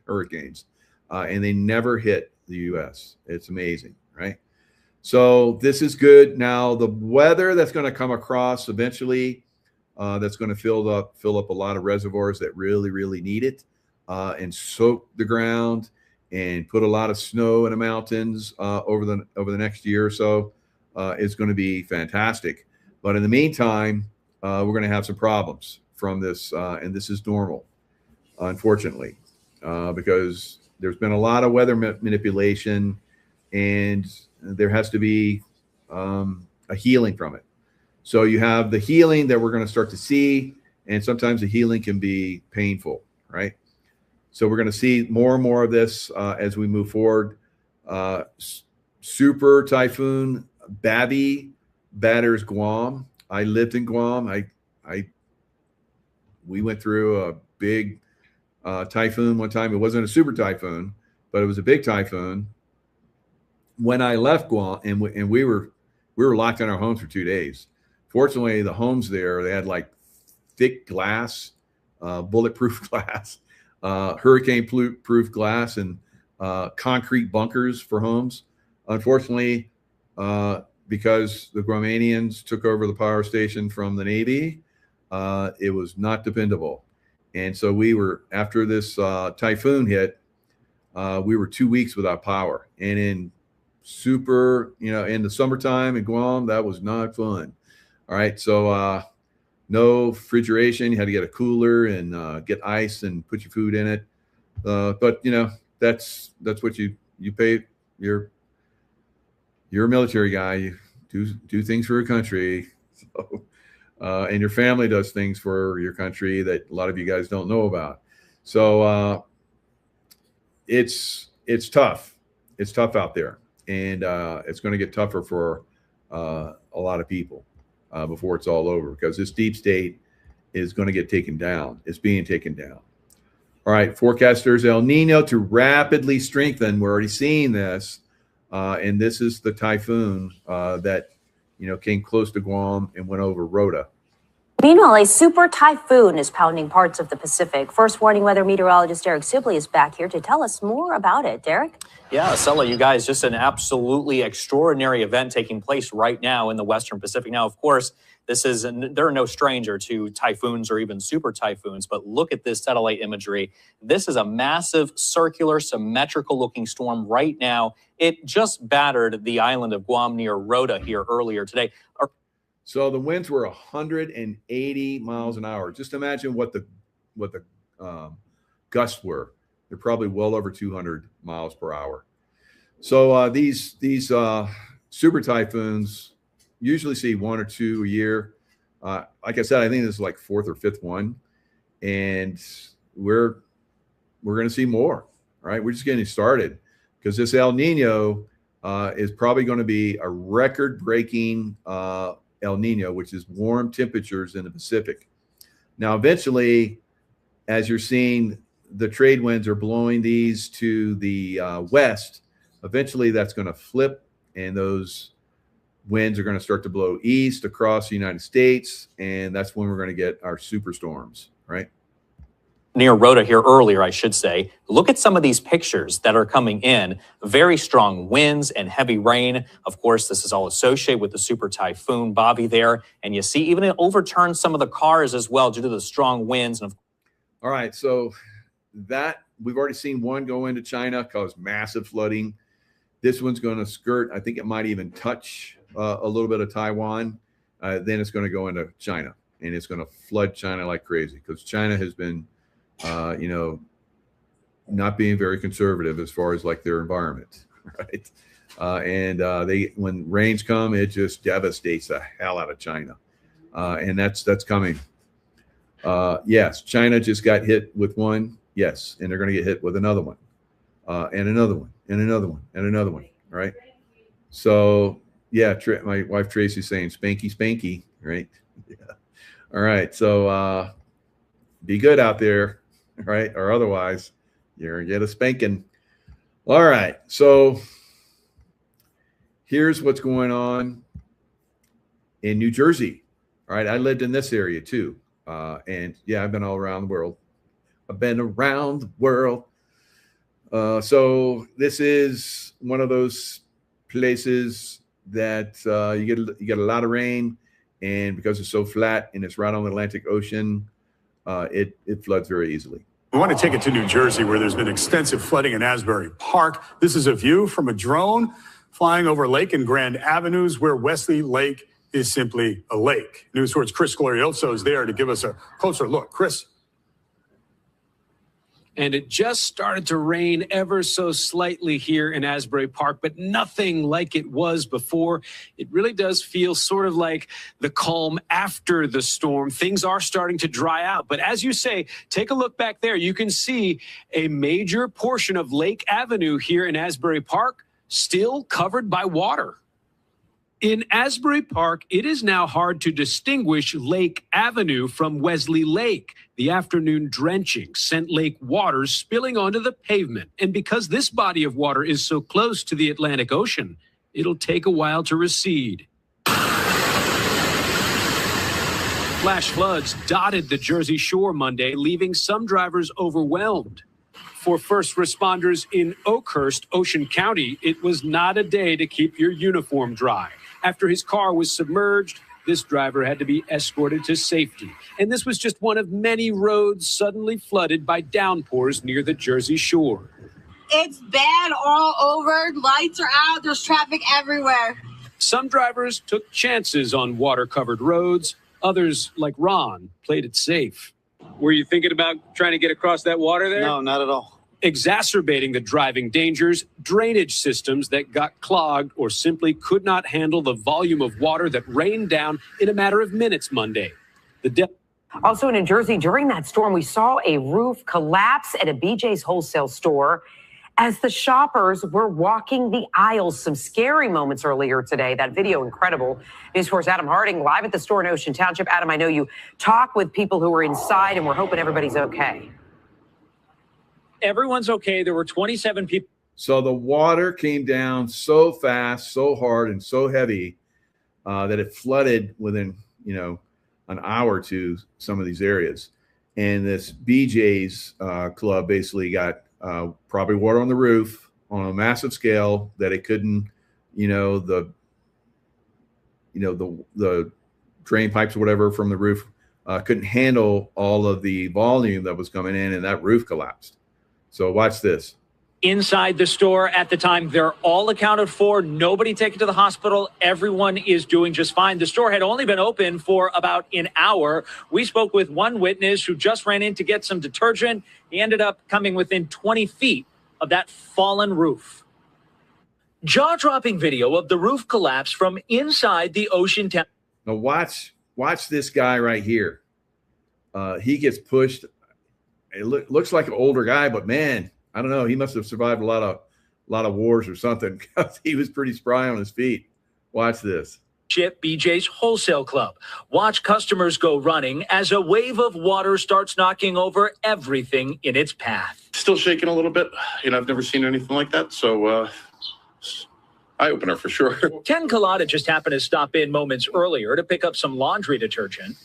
hurricanes, and they never hit the U.S. It's amazing, right? So this is good. Now the weather that's going to come across eventually, that's going to fill up a lot of reservoirs that really need it, and soak the ground and put a lot of snow in the mountains over the next year or so. Is going to be fantastic. But in the meantime, we're going to have some problems from this, and this is normal, unfortunately, because there's been a lot of weather manipulation, and there has to be a healing from it. So you have the healing that we're going to start to see, and sometimes the healing can be painful, right? So we're going to see more and more of this as we move forward. Super typhoon Babby batters Guam. I lived in Guam. We went through a big typhoon one time. It wasn't a super typhoon, but it was a big typhoon. When I left Guam, and we were locked in our homes for 2 days. Fortunately, the homes there, they had like thick glass, bulletproof glass, hurricane-proof glass, and concrete bunkers for homes. Unfortunately, because the Guamanians took over the power station from the Navy, it was not dependable. And so we were, after this typhoon hit, we were 2 weeks without power. And in in the summertime in Guam, that was not fun. All right. So no refrigeration. You had to get a cooler and get ice and put your food in it. But that's what you pay. You're a military guy. You do things for your country. So, and your family does things for your country that a lot of you guys don't know about. So it's tough. It's tough out there, and it's going to get tougher for a lot of people before it's all over, because this deep state is going to get taken down. It's being taken down. All right, forecasters, El Nino to rapidly strengthen. We're already seeing this, and this is the typhoon that came close to Guam and went over Rota. Meanwhile, a super typhoon is pounding parts of the Pacific. First warning weather meteorologist Derek Sibley is back here to tell us more about it. Derek? Yeah, Stella, you guys, just an absolutely extraordinary event taking place right now in the Western Pacific. Now, of course, they're no stranger to typhoons or even super typhoons, but look at this satellite imagery. This is a massive, circular, symmetrical looking storm right now. It just battered the island of Guam near Rota here earlier today. So the winds were 180 miles an hour. Just imagine what the gusts were. They're probably well over 200 miles per hour. So these super typhoons usually see 1 or 2 a year. Like I said, I think this is like 4th or 5th one, and we're going to see more. Right, we're just getting started, because this El Nino is probably going to be a record-breaking El Nino, which is warm temperatures in the Pacific. Now, eventually, as you're seeing, the trade winds are blowing these to the west. Eventually, that's going to flip, and those winds are going to start to blow east across the United States, and that's when we're going to get our superstorms, right? Near Rhoda here earlier, I should say, look at some of these pictures that are coming in. Very strong winds and heavy rain. Of course, this is all associated with the super typhoon Bobby there. And you see even it overturned some of the cars as well due to the strong winds. And all right, so that we've already seen one go into China, cause massive flooding. This one's going to skirt, I think it might even touch a little bit of Taiwan. Then it's going to go into China, and it's going to flood China like crazy, because China has been not being very conservative as far as like their environment, right? When rains come, it just devastates the hell out of China, and that's coming. Yes, China just got hit with one, yes, and they're going to get hit with another one, and another one, and another one, and another one, right? So yeah, my wife Tracy's saying spanky, spanky, right? Yeah. All right, so be good out there. Right, or otherwise you're gonna get a spanking. All right, so here's what's going on in New Jersey. All right, I lived in this area too, and yeah, I've been all around the world. I've been around the world. So this is one of those places that you get a lot of rain, and because it's so flat and it's right on the Atlantic Ocean, it floods very easily. We want to take it to New Jersey, where there's been extensive flooding in Asbury Park. This is a view from a drone flying over Lake and Grand Avenues, where Wesley Lake is simply a lake. News 4's Chris Glorioso is there to give us a closer look. Chris. And it just started to rain ever so slightly here in Asbury Park, but nothing like it was before. It really does feel sort of like the calm after the storm. Things are starting to dry out. But as you say, take a look back there. You can see a major portion of Lake Avenue here in Asbury Park still covered by water. In Asbury Park, it is now hard to distinguish Lake Avenue from Wesley Lake. The afternoon drenching sent lake water spilling onto the pavement. And because this body of water is so close to the Atlantic Ocean, it'll take a while to recede. Flash floods dotted the Jersey Shore Monday, leaving some drivers overwhelmed. For first responders in Oakhurst, Ocean County, it was not a day to keep your uniform dry. After his car was submerged, this driver had to be escorted to safety. And this was just one of many roads suddenly flooded by downpours near the Jersey Shore. It's bad all over. Lights are out. There's traffic everywhere. Some drivers took chances on water-covered roads. Others, like Ron, played it safe. Were you thinking about trying to get across that water there? No, not at all. Exacerbating the driving dangers, drainage systems that got clogged or simply could not handle the volume of water that rained down in a matter of minutes Monday. Also in New Jersey, during that storm, we saw a roof collapse at a BJ's wholesale store as the shoppers were walking the aisles. Some scary moments earlier today. That video, incredible. News 4's Adam Harding live at the store in Ocean Township. Adam, I know you talk with people who are inside, and we're hoping everybody's okay. Everyone's okay. There were 27 people. So the water came down so fast, so hard, and so heavy that it flooded within, an hour or two some of these areas. And this BJ's club basically got probably water on the roof on a massive scale that it couldn't, the drain pipes or whatever from the roof couldn't handle all of the volume that was coming in, and that roof collapsed. So watch this. Inside the store at the time, they're all accounted for. Nobody taken to the hospital. Everyone is doing just fine. The store had only been open for about an hour. We spoke with one witness who just ran in to get some detergent. He ended up coming within 20 feet of that fallen roof. Jaw-dropping video of the roof collapse from inside the Ocean Town. Now watch this guy right here. He gets pushed. It looks like an older guy, but man, I don't know. He must have survived a lot of wars or something, because he was pretty spry on his feet. Watch this. BJ's Wholesale Club. Watch customers go running as a wave of water starts knocking over everything in its path. Still shaking a little bit. I've never seen anything like that. So, eye-opener for sure. Ken Collada just happened to stop in moments earlier to pick up some laundry detergent.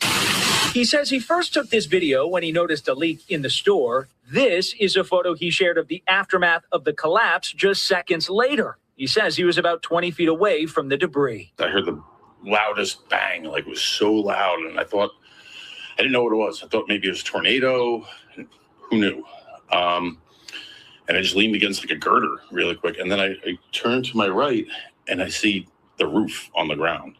He says he first took this video when he noticed a leak in the store. This is a photo he shared of the aftermath of the collapse just seconds later. He says he was about 20 feet away from the debris. I heard the loudest bang, like it was so loud, and I didn't know what it was. I thought maybe it was a tornado. Who knew? And I just leaned against like a girder really quick, and then I turned to my right, and I see the roof on the ground,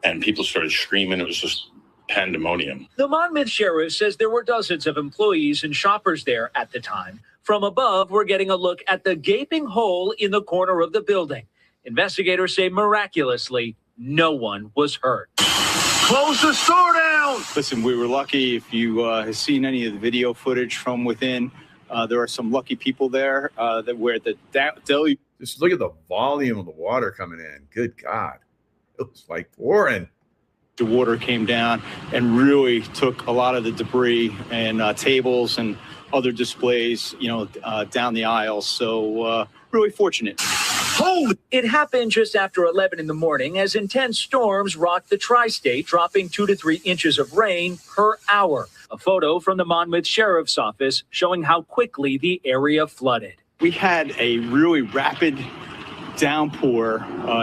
and people started screaming. It was just pandemonium. The Monmouth Sheriff says there were dozens of employees and shoppers there at the time. From above, we're getting a look at the gaping hole in the corner of the building. Investigators say miraculously, no one was hurt. Close the store down! Listen, we were lucky. If you have seen any of the video footage from within, there are some lucky people there that were at the deluge. Just look at the volume of the water coming in. Good God. It was like pouring. The water came down and really took a lot of the debris and tables and other displays, down the aisles. So really fortunate. It happened just after 11 in the morning as intense storms rocked the tri-state, dropping 2 to 3 inches of rain per hour. A photo from the Monmouth Sheriff's Office showing how quickly the area flooded. We had a really rapid downpour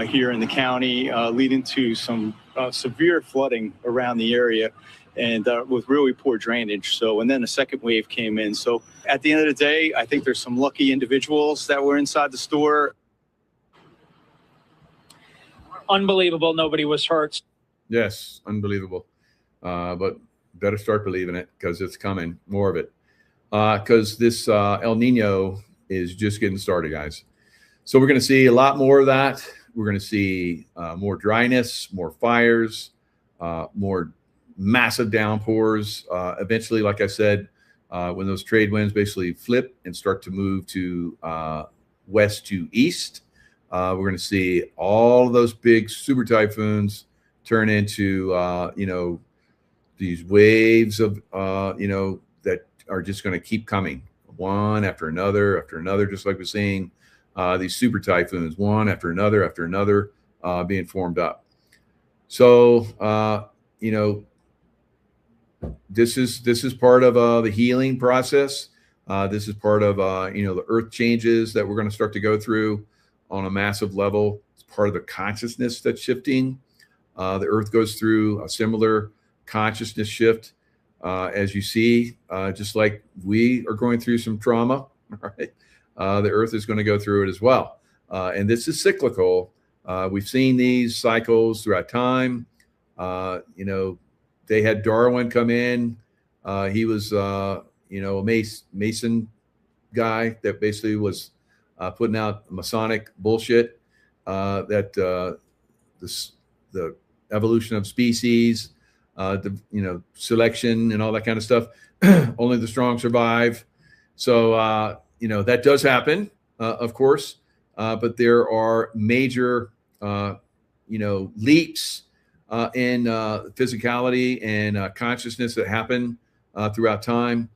here in the county, leading to some severe flooding around the area, and with really poor drainage. And then a second wave came in. So at the end of the day, I think there's some lucky individuals that were inside the store. Unbelievable. Nobody was hurt. Yes, unbelievable. But better start believing it, because it's coming, more of it. Because this El Nino is just getting started, guys. So we're going to see a lot more of that. We're going to see more dryness, more fires, more massive downpours. Eventually, like I said, when those trade winds basically flip and start to move to west to east, we're going to see all of those big super typhoons turn into, these waves of, that are just going to keep coming, one after another, just like we're seeing these super typhoons, one after another, being formed up. So, this is part of the healing process. This is part of, the earth changes that we're going to start to go through on a massive level. It's part of the consciousness that's shifting. The earth goes through a similar consciousness shift, as you see, just like we are going through some trauma, right? The earth is going to go through it as well. And this is cyclical. We've seen these cycles throughout time. They had Darwin come in. He was, a Mason guy that basically was putting out Masonic bullshit, that the evolution of species, selection and all that kind of stuff. Only the strong survive. So, that does happen, of course, but there are major, leaps in physicality and consciousness that happen throughout time.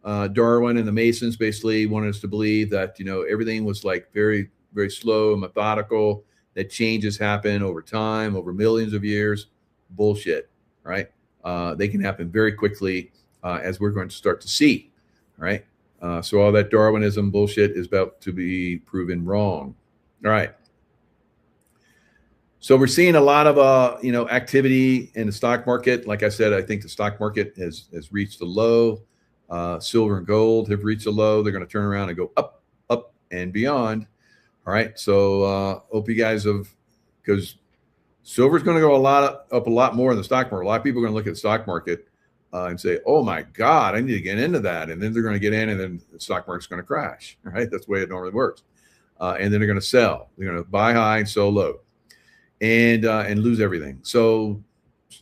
Darwin and the Masons basically wanted us to believe that, everything was like very, very slow and methodical, that changes happen over time, over millions of years. Bullshit, right? They can happen very quickly, as we're going to start to see, right? So all that Darwinism bullshit is about to be proven wrong. All right. So we're seeing a lot of, activity in the stock market. Like I said, I think the stock market has reached a low. Silver and gold have reached a low. They're going to turn around and go up, up, and beyond. All right. So hope you guys have, because silver's going to go up a lot more in the stock market. A lot of people are going to look at the stock market and say, oh my God, I need to get into that. And then they're going to get in, and then the stock market's going to crash. Right? That's the way it normally works. and then they're going to sell. They're going to buy high and sell low, and lose everything. So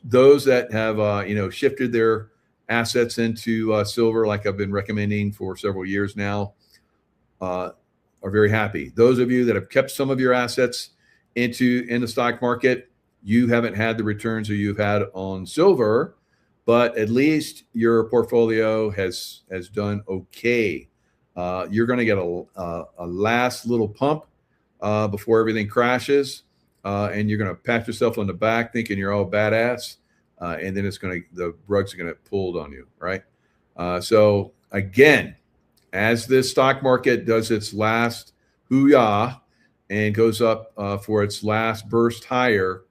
those that have shifted their assets into silver, like I've been recommending for several years now, are very happy. Those of you that have kept some of your assets in the stock market, you haven't had the returns that you've had on silver, but at least your portfolio has done okay. You're going to get a last little pump before everything crashes, and you're going to pat yourself on the back thinking you're all badass, and then the rug's are going to pulled on you, right? So again, as this stock market does its last hoo-yah and goes up for its last burst higher,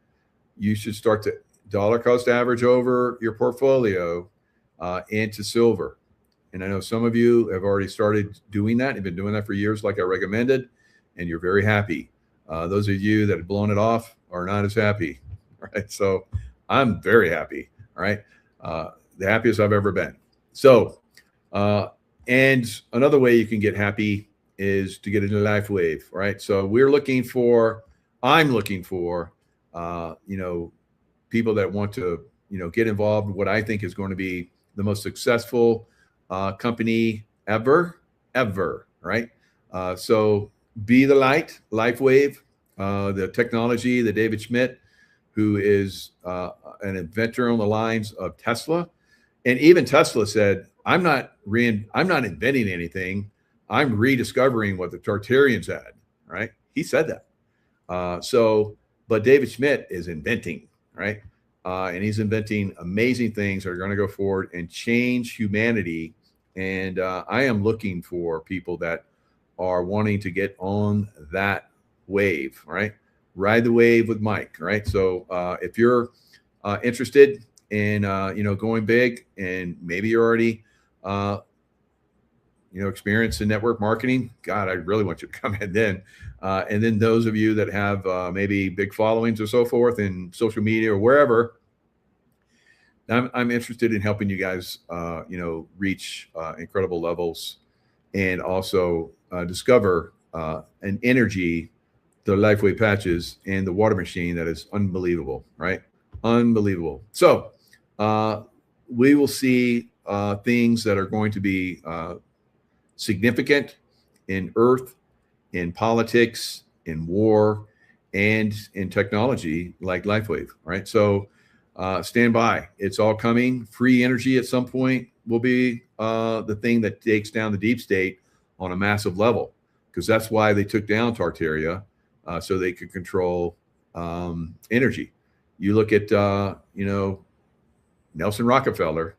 you should start to dollar cost average over your portfolio into silver. And I know some of you have already started doing that. You've been doing that for years, like I recommended, and you're very happy. Those of you that have blown it off are not as happy, right? So I'm very happy, all right? The happiest I've ever been. So, and another way you can get happy is to get into LifeWave, right? So I'm looking for, people that want to, get involved in what I think is going to be the most successful company ever, right? So be the light, LifeWave, the technology, the David Schmidt, who is an inventor on the lines of Tesla. And even Tesla said, I'm not inventing anything. I'm rediscovering what the Tartarians had, right? He said that. But David Schmidt is inventing, right? And he's inventing amazing things that are going to go forward and change humanity. And I am looking for people that are wanting to get on that wave, right? Ride the wave with Mike, right? So if you're interested in, going big, and maybe you're already, experienced in network marketing, God, I really want you to come in then. And then those of you that have maybe big followings or so forth in social media or wherever, I'm interested in helping you guys, reach incredible levels, and also discover an energy, the LifeWave patches, and the water machine that is unbelievable, right? Unbelievable. So we will see things that are going to be significant in Earth, in politics, in war, and in technology like LifeWave, right? So stand by. It's all coming. Free energy at some point will be the thing that takes down the deep state on a massive level, because that's why they took down Tartaria, so they could control energy. You look at, Nelson Rockefeller,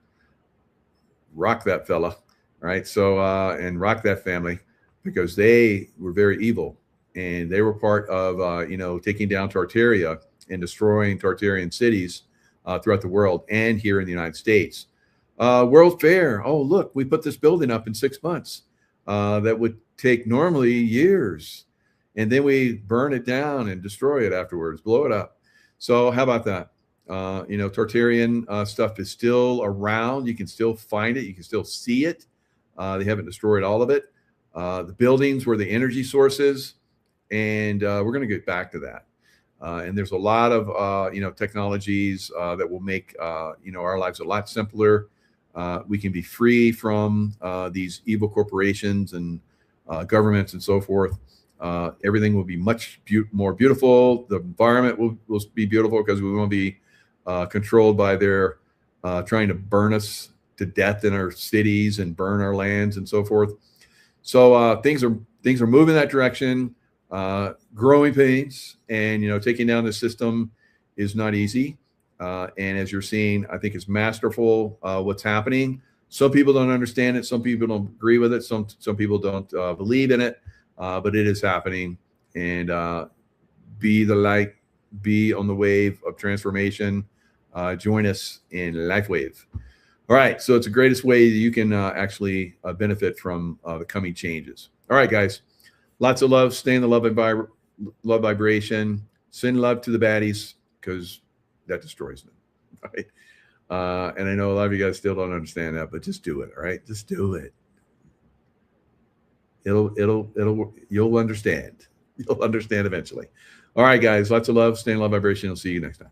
rock that fella, right? So, and rock that family, because they were very evil, and they were part of, taking down Tartaria and destroying Tartarian cities throughout the world and here in the United States. World Fair. Oh, look, we put this building up in 6 months. That would take normally years. And then we burn it down and destroy it afterwards, blow it up. So how about that? Tartarian stuff is still around. You can still find it. You can still see it. They haven't destroyed all of it. The buildings were the energy sources, and we're going to get back to that. And there's a lot of, technologies that will make, our lives a lot simpler. We can be free from these evil corporations and governments and so forth. Everything will be much more beautiful. The environment will be beautiful, because we won't be controlled by their trying to burn us to death in our cities and burn our lands and so forth. So things are moving that direction. Growing pains, and taking down the system is not easy. And as you're seeing, I think it's masterful what's happening. Some people don't understand it. Some people don't agree with it. Some people don't believe in it. But it is happening. And be the light, be on the wave of transformation. Join us in LifeWave. All right. So it's the greatest way that you can actually benefit from the coming changes. All right, guys. Lots of love. Stay in the love vibration. Send love to the baddies, because that destroys them. Right? And I know a lot of you guys still don't understand that, but just do it. All right. Just do it. You'll understand. You'll understand eventually. All right, guys. Lots of love. Stay in love vibration. I'll see you next time.